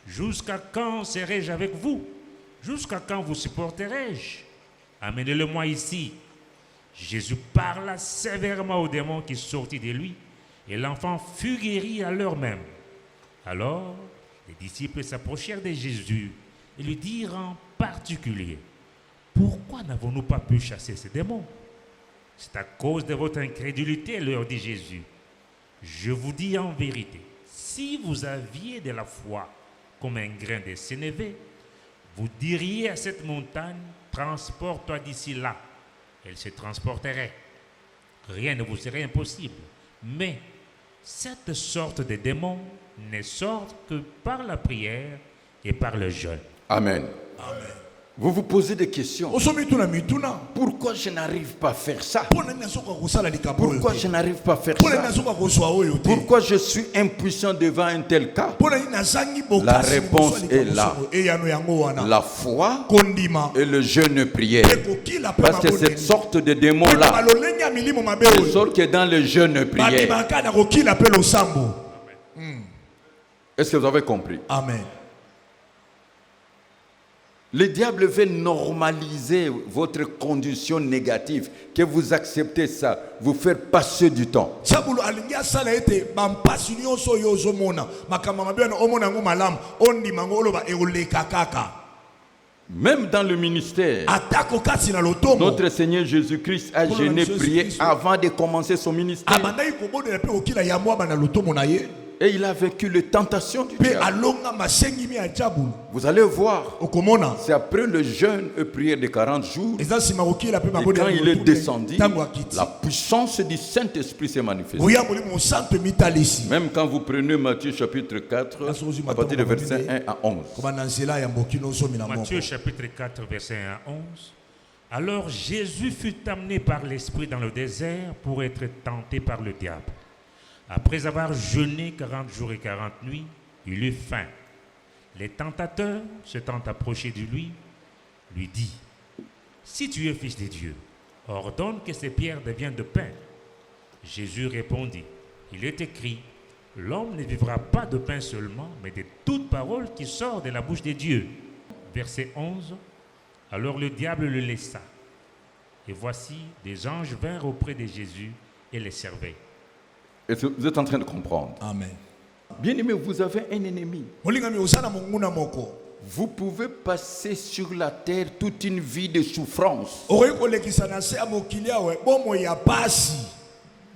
Jusqu'à quand serai-je avec vous? Jusqu'à quand vous supporterai-je? Amenez-le-moi ici. Jésus parla sévèrement au démon qui sortit de lui et l'enfant fut guéri à l'heure même. Alors, les disciples s'approchèrent de Jésus et lui dirent en particulier: Pourquoi n'avons-nous pas pu chasser ces démons? C'est à cause de votre incrédulité, leur dit Jésus. Je vous dis en vérité, si vous aviez de la foi comme un grain de sénévé, vous diriez à cette montagne: transporte-toi d'ici là. Elle se transporterait. Rien ne vous serait impossible. Mais cette sorte de démons ne sortent que par la prière et par le jeûne. Amen. Amen. Vous vous posez des questions. Pourquoi je n'arrive pas à faire ça? Pourquoi je n'arrive pas à faire ça? Pourquoi je suis impuissant devant un tel cas? La réponse est là. La foi et le jeûne prière. Parce que cette sorte de démon-là ne sort que dans le jeûne prière. Est-ce que vous avez compris? Amen. Le diable veut normaliser votre condition négative, que vous acceptez ça, vous faire passer du temps. Même dans le ministère, notre Seigneur Jésus-Christ a jeûné, prié avant de commencer son ministère. Et il a vécu les tentations du diable. Vous allez voir, c'est après le jeûne et prière de 40 jours, et quand il est descendu, la puissance du Saint-Esprit s'est manifestée. Même quand vous prenez Matthieu chapitre 4, à partir de verset 1 à 11. Matthieu chapitre 4, verset 1 à 11. Alors Jésus fut amené par l'Esprit dans le désert pour être tenté par le diable. Après avoir jeûné 40 jours et 40 nuits, il eut faim. Les tentateurs, s'étant approchés de lui, lui dit, « Si tu es fils de Dieu, ordonne que ces pierres deviennent de pain. » Jésus répondit, « Il est écrit, l'homme ne vivra pas de pain seulement, mais de toute parole qui sort de la bouche de Dieu. » Verset 11, « Alors le diable le laissa. Et voici, des anges vinrent auprès de Jésus et les servaient. » Est-ce que vous êtes en train de comprendre? Amen. Bien-aimé, vous avez un ennemi. Vous pouvez passer sur la terre toute une vie de souffrance.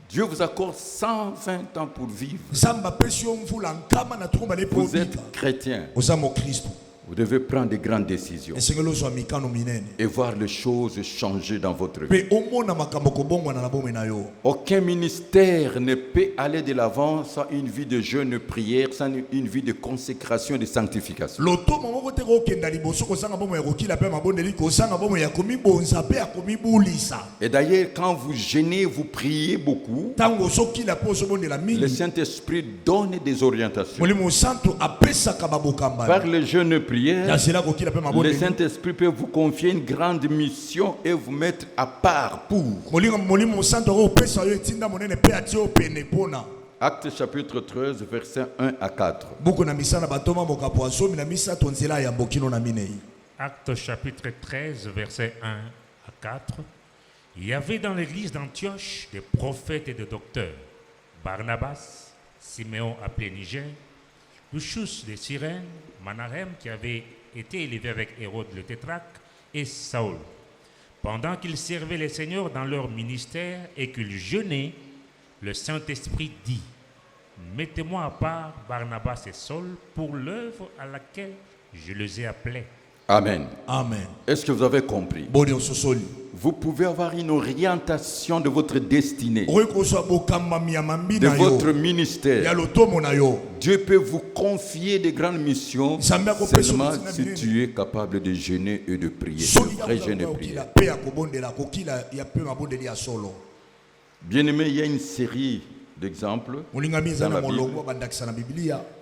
Dieu vous accorde 120 ans pour vivre. Vous êtes chrétien. Vous devez prendre de grandes décisions et voir les choses changer dans votre vie. Aucun ministère ne peut aller de l'avant sans une vie de jeûne et prière, sans une vie de consécration et de sanctification. Et d'ailleurs, quand vous jeûnez, vous priez beaucoup, le Saint-Esprit donne des orientations. Par le jeûne et prière, le Saint-Esprit peut vous confier une grande mission et vous mettre à part pour. Acte chapitre 13, versets 1 à 4. Acte chapitre 13, versets 1 à 4. Il y avait dans l'église d'Antioche des prophètes et des docteurs. Barnabas, Siméon appelé Niger, Lucius de Cyrène, Manahem qui avait été élevé avec Hérode le tétrarque et Saül. Pendant qu'ils servaient les seigneurs dans leur ministère et qu'ils jeûnaient, le Saint-Esprit dit, « Mettez-moi à part Barnabas et Saül pour l'œuvre à laquelle je les ai appelés. » Amen. Amen. Est-ce que vous avez compris? Vous pouvez avoir une orientation de votre destinée, de votre ministère. Dieu peut vous confier des grandes missions seulement si tu es capable de jeûner et de prier. De vrai jeûne et prière. Bien-aimé, il y a une série d'exemples dans la Bible.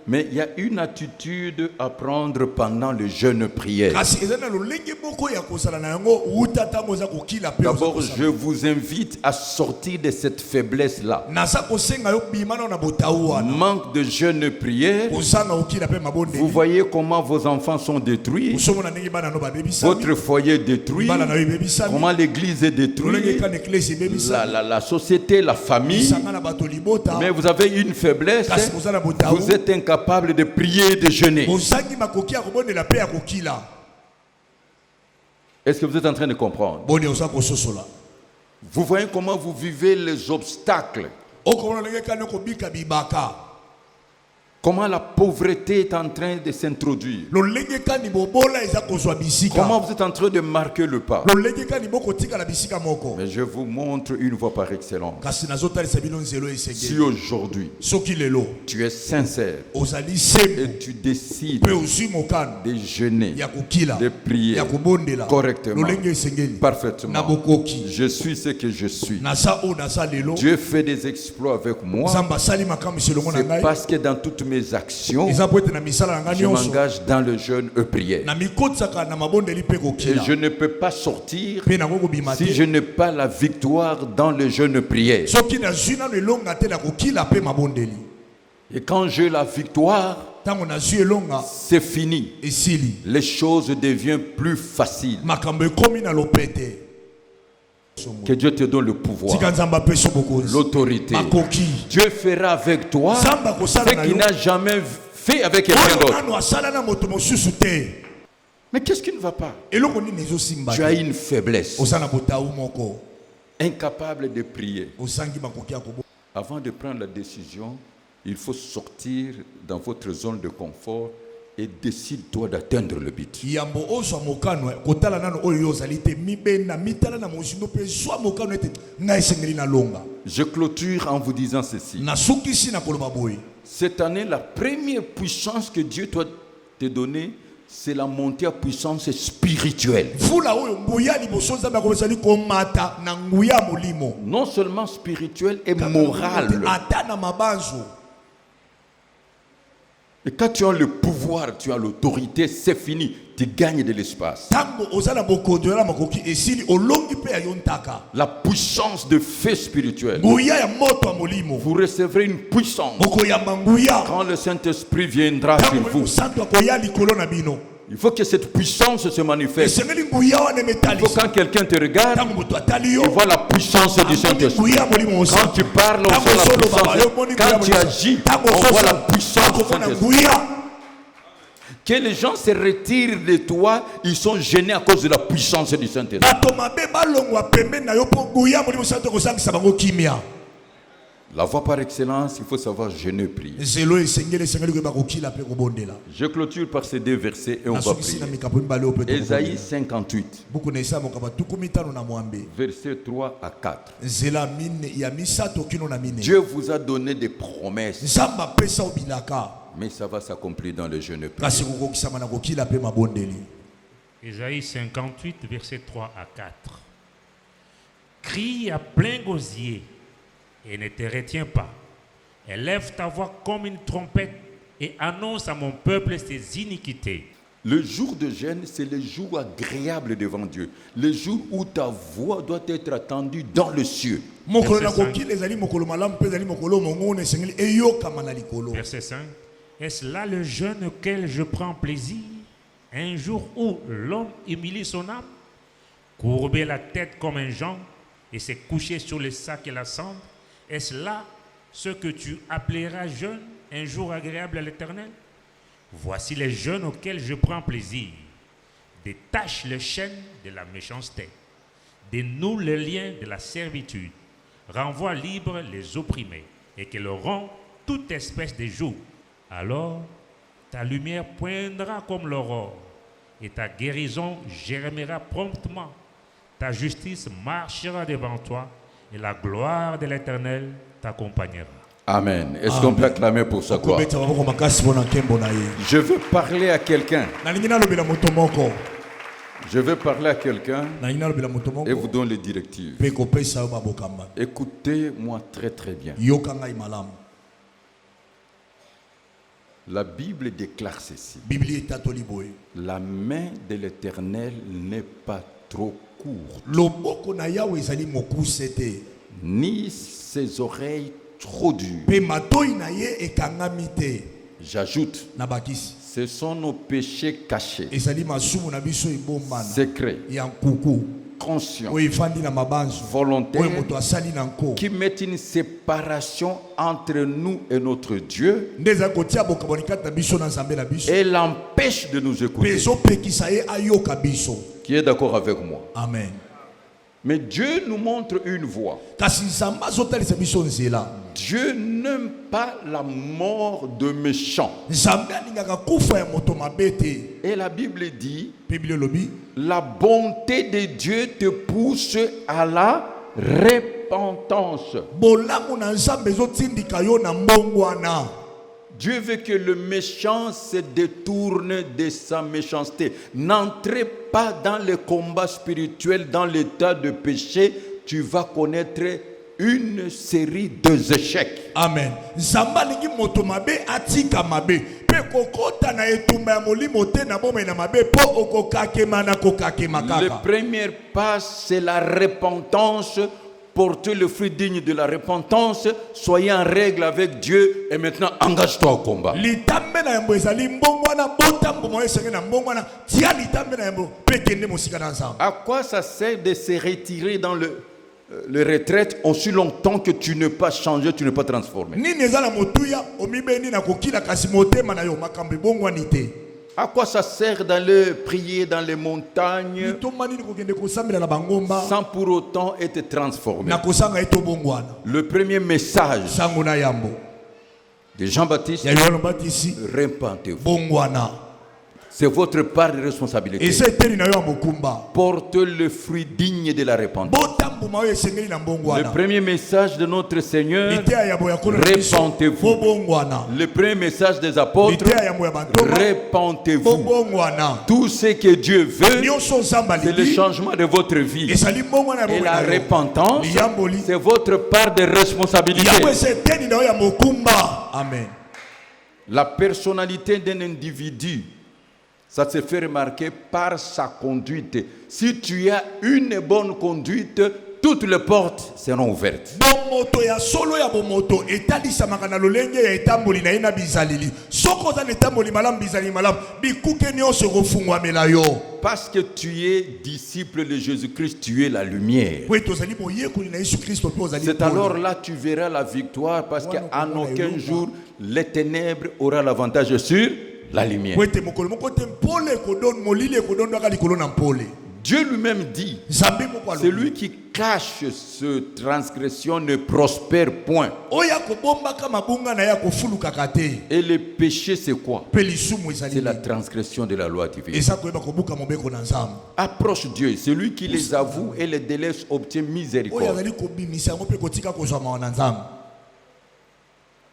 Mais il y a une attitude à prendre pendant le jeûne prière. D'abord, je vous invite à sortir de cette faiblesse-là. Manque de jeûne prière. Vous voyez comment vos enfants sont détruits. Votre foyer est détruit. Comment l'église est détruite. La société, la famille. Mais vous avez une faiblesse. Vous êtes incapable de prier et de jeûner. Est-ce que vous êtes en train de comprendre? Vous voyez comment vous vivez les obstacles. Comment la pauvreté est en train de s'introduire. Comment vous êtes en train de marquer le pas. Mais je vous montre une voie par excellence. Si aujourd'hui tu es sincère et tu décides de jeûner, de prier correctement, parfaitement, je suis ce que je suis. Dieu fait des exploits avec moi. C'est parce que dans toutes mes actions, je m'engage dans le jeûne et prière. Et je ne peux pas sortir si je n'ai pas la victoire dans le jeûne et prière. Et quand j'ai la victoire, c'est fini. Les choses deviennent plus faciles. Que Dieu te donne le pouvoir, l'autorité. Dieu fera avec toi ce qu'il n'a jamais fait avec quelqu'un d'autre. Mais qu'est-ce qui ne va pas? Tu as une faiblesse. Incapable de prier. Avant de prendre la décision, il faut sortir dans votre zone de confort et décide-toi d'atteindre le but. Je clôture en vous disant ceci. Cette année, la première puissance que Dieu doit te donner, c'est la montée à puissance spirituelle. Non seulement spirituelle et morale. Et quand tu as le pouvoir, tu as l'autorité, c'est fini. Tu gagnes de l'espace. La puissance de feu spirituel. Vous recevrez une puissance quand le Saint-Esprit viendra sur vous. Il faut que cette puissance se manifeste. Il faut quand quelqu'un te regarde, il voit la puissance du Saint-Esprit. Quand tu parles, on voit la puissance. Quand tu agis, on voit la puissance du Saint-Esprit. Que les gens se retirent de toi, ils sont gênés à cause de la puissance du Saint-Esprit. La voie par excellence, il faut savoir jeûner, prier. Je clôture par ces deux versets et on va prier. Ésaïe 58, versets 3 à 4. Dieu vous a donné des promesses, mais ça va s'accomplir dans le jeûne. Ésaïe 58, versets 3 à 4. Crie à plein gosier et ne te retiens pas. Élève ta voix comme une trompette et annonce à mon peuple ses iniquités. Le jour de jeûne, c'est le jour agréable devant Dieu. Le jour où ta voix doit être attendue dans le cieux. Verset 5. Est-ce là le jeûne auquel je prends plaisir? Un jour où l'homme humilie son âme, courber la tête comme un jonc et se coucher sur le sac et la cendre? Est-ce là ce que tu appelleras jeûne, un jour agréable à l'Éternel? Voici les jeûnes auxquels je prends plaisir. Détache les chaînes de la méchanceté. Dénoue les liens de la servitude. Renvoie libres les opprimés et que leur rend toute espèce de joug. Alors, ta lumière poindra comme l'aurore et ta guérison germera promptement. Ta justice marchera devant toi et la gloire de l'Éternel t'accompagnera. Amen. Est-ce qu'on peut acclamer pour sa gloire? Je veux parler à quelqu'un. Je veux parler à quelqu'un et vous donner les directives. Écoutez-moi très très bien. La Bible déclare ceci. La main de l'Éternel n'est pas trop courte, ni ses oreilles trop dures. J'ajoute, ce sont nos péchés cachés, secrets, conscients, volontaires, qui mettent une séparation entre nous et notre Dieu et l'empêchent de nous écouter. Qui est d'accord avec moi? Amen. Mais Dieu nous montre une voie. Dieu n'aime pas la mort de méchants. Et la Bible dit, la bonté de Dieu te pousse à la repentance. Dieu veut que le méchant se détourne de sa méchanceté. N'entrez pas dans le combat spirituel, dans l'état de péché. Tu vas connaître une série d'échecs. Amen. Le premier pas, c'est la repentance portez le fruit digne de la repentance, soyez en règle avec Dieu et maintenant engage-toi au combat. À quoi ça sert de se retirer dans le retraite aussi longtemps que tu n'es pas changé, tu n'es pas transformé? À quoi ça sert d'aller prier dans les montagnes sans pour autant être transformé? Le premier message de Jean-Baptiste, repentez-vous. C'est votre part de responsabilité. Porte le fruit digne de la repentance. Le premier message de notre Seigneur, repentez-vous. Le premier message des apôtres, repentez-vous. Tout ce que Dieu veut, c'est le changement de votre vie. Et la repentance, c'est votre part de responsabilité. Amen. La personnalité d'un individu, ça se fait remarquer par sa conduite. Si tu as une bonne conduite, toutes les portes seront ouvertes. Parce que tu es disciple de Jésus-Christ, tu es la lumière. C'est alors là que tu verras la victoire, parce qu'en aucun jour, les ténèbres auront l'avantage sur la lumière. Dieu lui-même dit, celui qui cache cette transgression ne prospère point. Et le péché, c'est quoi? C'est la transgression de la loi divine. Approche Dieu, celui qui les avoue et les délaisse obtient miséricorde.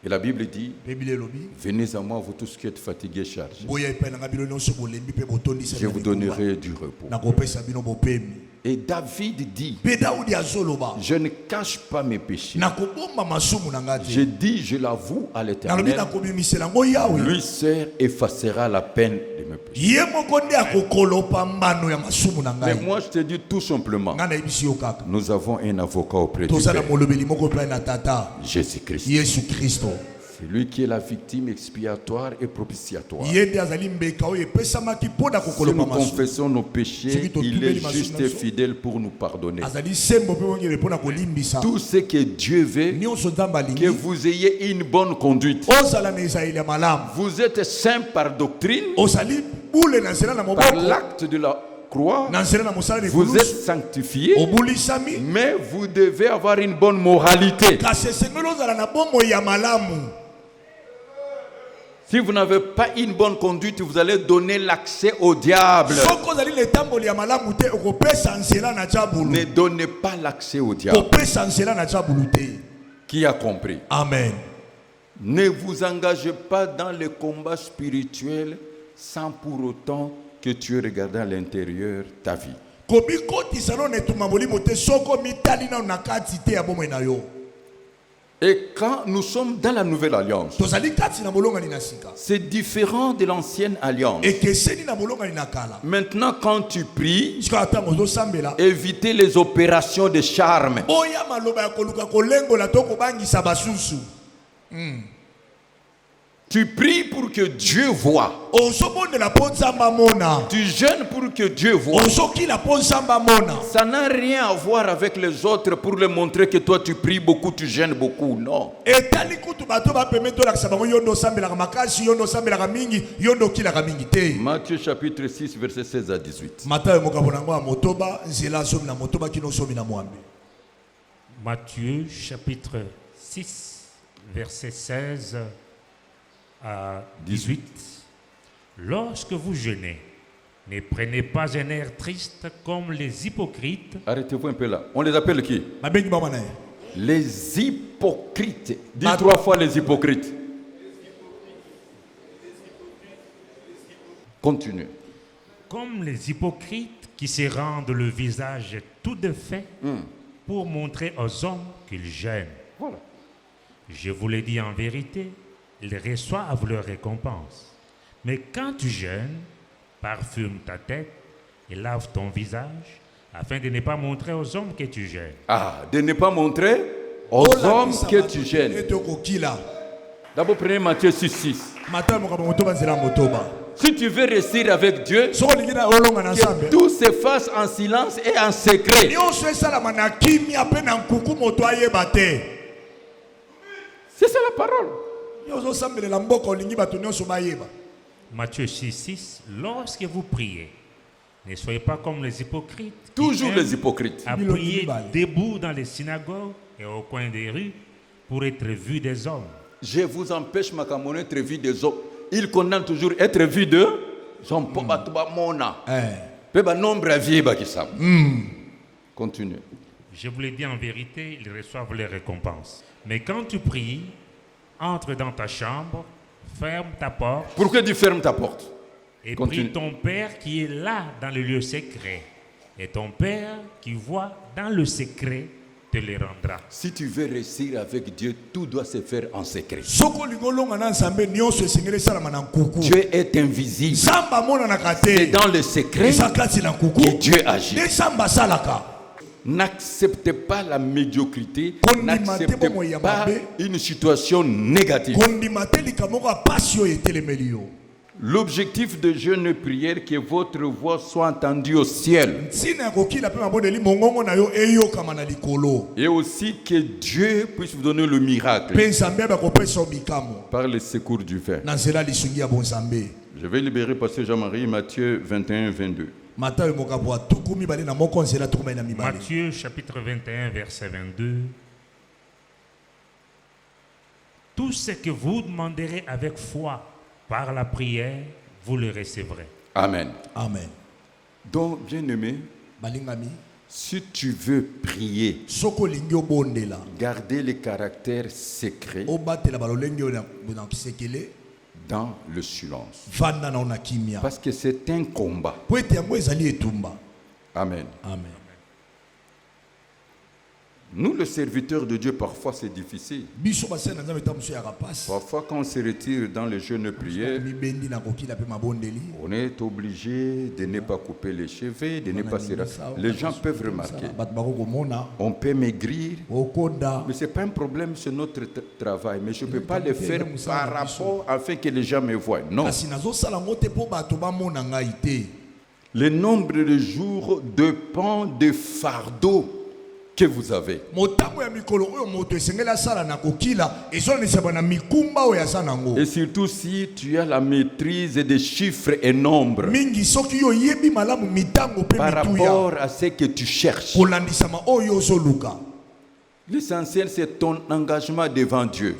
Et la Bible dit, venez à moi, vous tous qui êtes fatigués et chargés. Je vous donnerai du repos. Et David dit, je ne cache pas mes péchés. Je dis, je l'avoue à l'Éternel. Lui seul effacera la peine de mes péchés. Mais moi je te dis tout simplement, nous avons un avocat auprès du Père, Jésus-Christ. C'est lui qui est la victime expiatoire et propitiatoire. Si nous confessons nos péchés, il est juste et fidèle pour nous pardonner. Tout ce que Dieu veut, que vous ayez une bonne conduite. Vous êtes saint par doctrine, par l'acte de la croix, vous êtes sanctifié, mais vous devez avoir une bonne moralité. Si vous n'avez pas une bonne conduite, vous allez donner l'accès au diable. Ne donnez pas l'accès au diable. Qui a compris? Amen. Ne vous engagez pas dans le combat spirituel sans pour autant que tu aies regardé à l'intérieur ta vie. Et quand nous sommes dans la nouvelle alliance, c'est différent de l'ancienne alliance. Maintenant, quand tu pries, évitez les opérations de charme. Tu pries pour que Dieu voie. Tu jeûnes pour que Dieu voie. Ça n'a rien à voir avec les autres pour leur montrer que toi tu pries beaucoup, tu jeûnes beaucoup. Non. Matthieu chapitre 6, verset 16 à 18. Matthieu chapitre 6, verset 16 à 18. Lorsque vous jeûnez, ne prenez pas un air triste comme les hypocrites. Arrêtez-vous un peu là. On les appelle qui? Les hypocrites. Dis 3 fois les hypocrites. Continue. Comme les hypocrites qui se rendent le visage tout défait pour montrer aux hommes qu'ils jeûnent. Voilà. Je vous le dis en vérité, ils reçoivent leur récompense. Mais quand tu jeûnes, parfume ta tête et lave ton visage, afin de ne pas montrer aux hommes que tu gênes. Ah, de ne pas montrer aux hommes que tu gênes. D'abord, prenez Matthieu 6:6. Si tu veux réussir avec Dieu, que tout se fasse en silence et en secret. C'est ça la parole. Matthieu 6:6. Lorsque vous priez, ne soyez pas comme les hypocrites. Toujours les hypocrites. À prier debout dans les synagogues et au coin des rues pour être vus des hommes. Je vous empêche, ma camarade, être vu des hommes. Il condamne toujours être vu de son Continue. Je vous l'ai dit en vérité, ils reçoivent les récompenses. Mais quand tu pries, entre dans ta chambre, ferme ta porte. Pourquoi tu fermes ta porte? Et prie ton Père qui est là dans le lieu secret. Et ton Père qui voit dans le secret te les rendra. Si tu veux réussir avec Dieu, tout doit se faire en secret. Dieu est invisible. C'est dans le secret que Dieu agit. N'acceptez pas la médiocrité. N'acceptez pas une situation négative. L'objectif de jeûne et prière, que votre voix soit entendue au ciel. Et aussi que Dieu puisse vous donner le miracle par le secours du vin. Je vais libérer Pasteur Jean-Marie, Matthieu 21-22. Matthieu chapitre 21, verset 22. Tout ce que vous demanderez avec foi par la prière, vous le recevrez. Amen. Amen. Donc, bien-aimé, si tu veux prier, garder les caractères secrets dans le silence. Parce que c'est un combat. Amen. Amen. Nous, les serviteurs de Dieu, parfois c'est difficile. Parfois, quand on se retire dans les jeûnes et prières, on est obligé de ne pas couper les cheveux, de ne pas se raser. Les gens peuvent remarquer. On peut maigrir, mais ce n'est pas un problème, c'est notre travail. Mais je ne peux pas le faire par rapport afin que les gens me voient. Non. Le nombre de jours dépend des fardeaux que vous avez. Et surtout si tu as la maîtrise des chiffres et nombres par rapport à ce que tu cherches. L'essentiel, c'est ton engagement devant Dieu.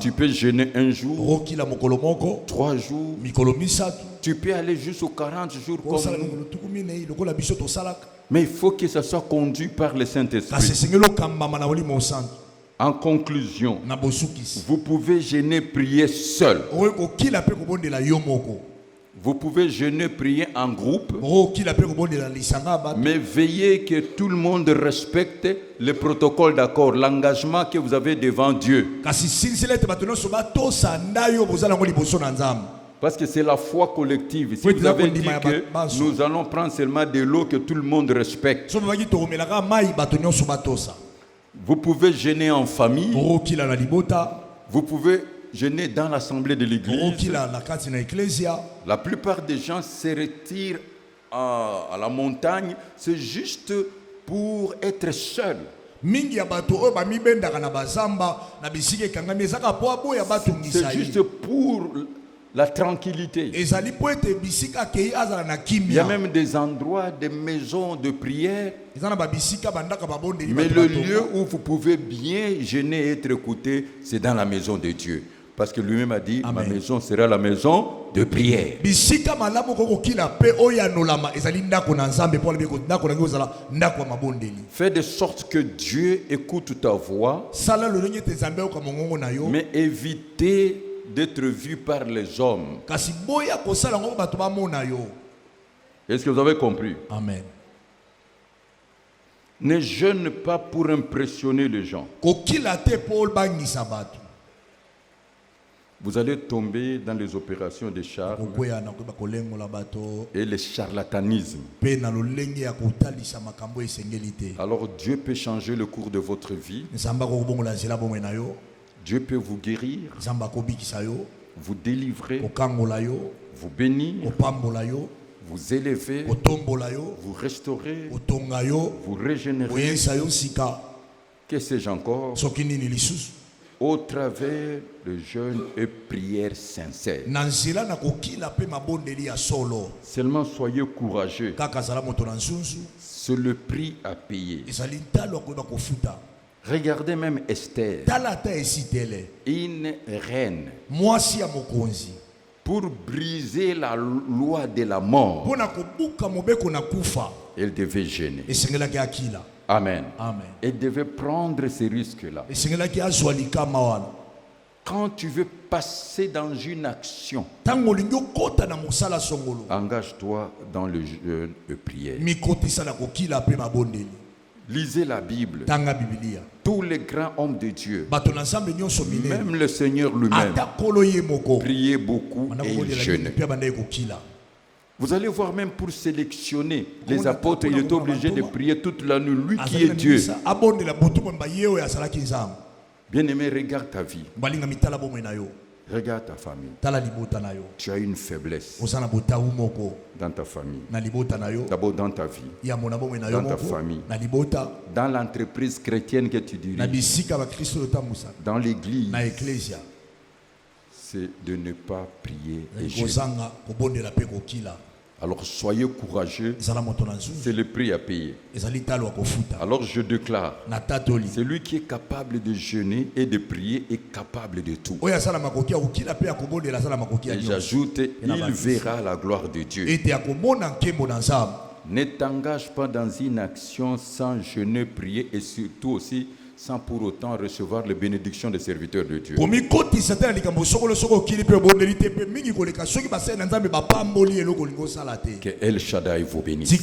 Tu peux jeûner un jour, 3 jours, tu peux aller jusqu'aux 40 jours comme nous. Mais il faut que ça soit conduit par le Saint-Esprit. En conclusion, vous pouvez jeûner, prier seul. Vous pouvez jeûner, prier en groupe. Mais veillez que tout le monde respecte le protocole d'accord, l'engagement que vous avez devant Dieu. Parce que c'est la foi collective. Si vous avez dit que nous allons prendre seulement de l'eau que tout le monde respecte, vous pouvez jeûner en famille. Vous pouvez jeûner dans l'assemblée de l'église. La plupart des gens se retirent à la montagne, c'est juste pour être seuls. C'est juste pour la tranquillité. Il y a même des endroits, des maisons de prière. Mais le lieu où vous pouvez bien jeûner et être écouté, c'est dans la maison de Dieu. Parce que lui-même a dit, ma maison sera la maison de prière. Fais de sorte que Dieu écoute ta voix, mais évitez d'être vu par les hommes. Est-ce que vous avez compris? Amen. Ne jeûne pas pour impressionner les gens. Vous allez tomber dans les opérations de charme et le charlatanisme. Alors Dieu peut changer le cours de votre vie. Dieu peut vous guérir, vous délivrer, vous bénir, vous élever, vous restaurer, vous régénérer. Que sais-je encore? Au travers de jeûnes et prières sincères. Seulement soyez courageux. C'est le prix à payer. Regardez même Esther, une reine, pour briser la loi de la mort. Elle devait gêner. Amen. Elle devait prendre ces risques-là. Quand tu veux passer dans une action, engage-toi dans le jeûne et prière. Lisez la Bible. Tous les grands hommes de Dieu, même le Seigneur lui-même, priait beaucoup et il jeûnait. Vous allez voir, même pour sélectionner les apôtres, il est obligé de prier toute la nuit, lui qui est Dieu. Bien-aimé, regarde ta vie. Regarde ta famille. Tu as une faiblesse dans ta famille. D'abord dans ta vie, dans ta famille, dans l'entreprise chrétienne que tu diriges, dans l'église. C'est de ne pas prier et jeûner. Alors soyez courageux, c'est le prix à payer. Alors je déclare, celui qui est capable de jeûner et de prier est capable de tout. Et j'ajoute, il verra la gloire de Dieu. Ne t'engage pas dans une action sans jeûner, prier et surtout aussi sans pour autant recevoir les bénédictions des serviteurs de Dieu. Que El Shaddai vous bénisse.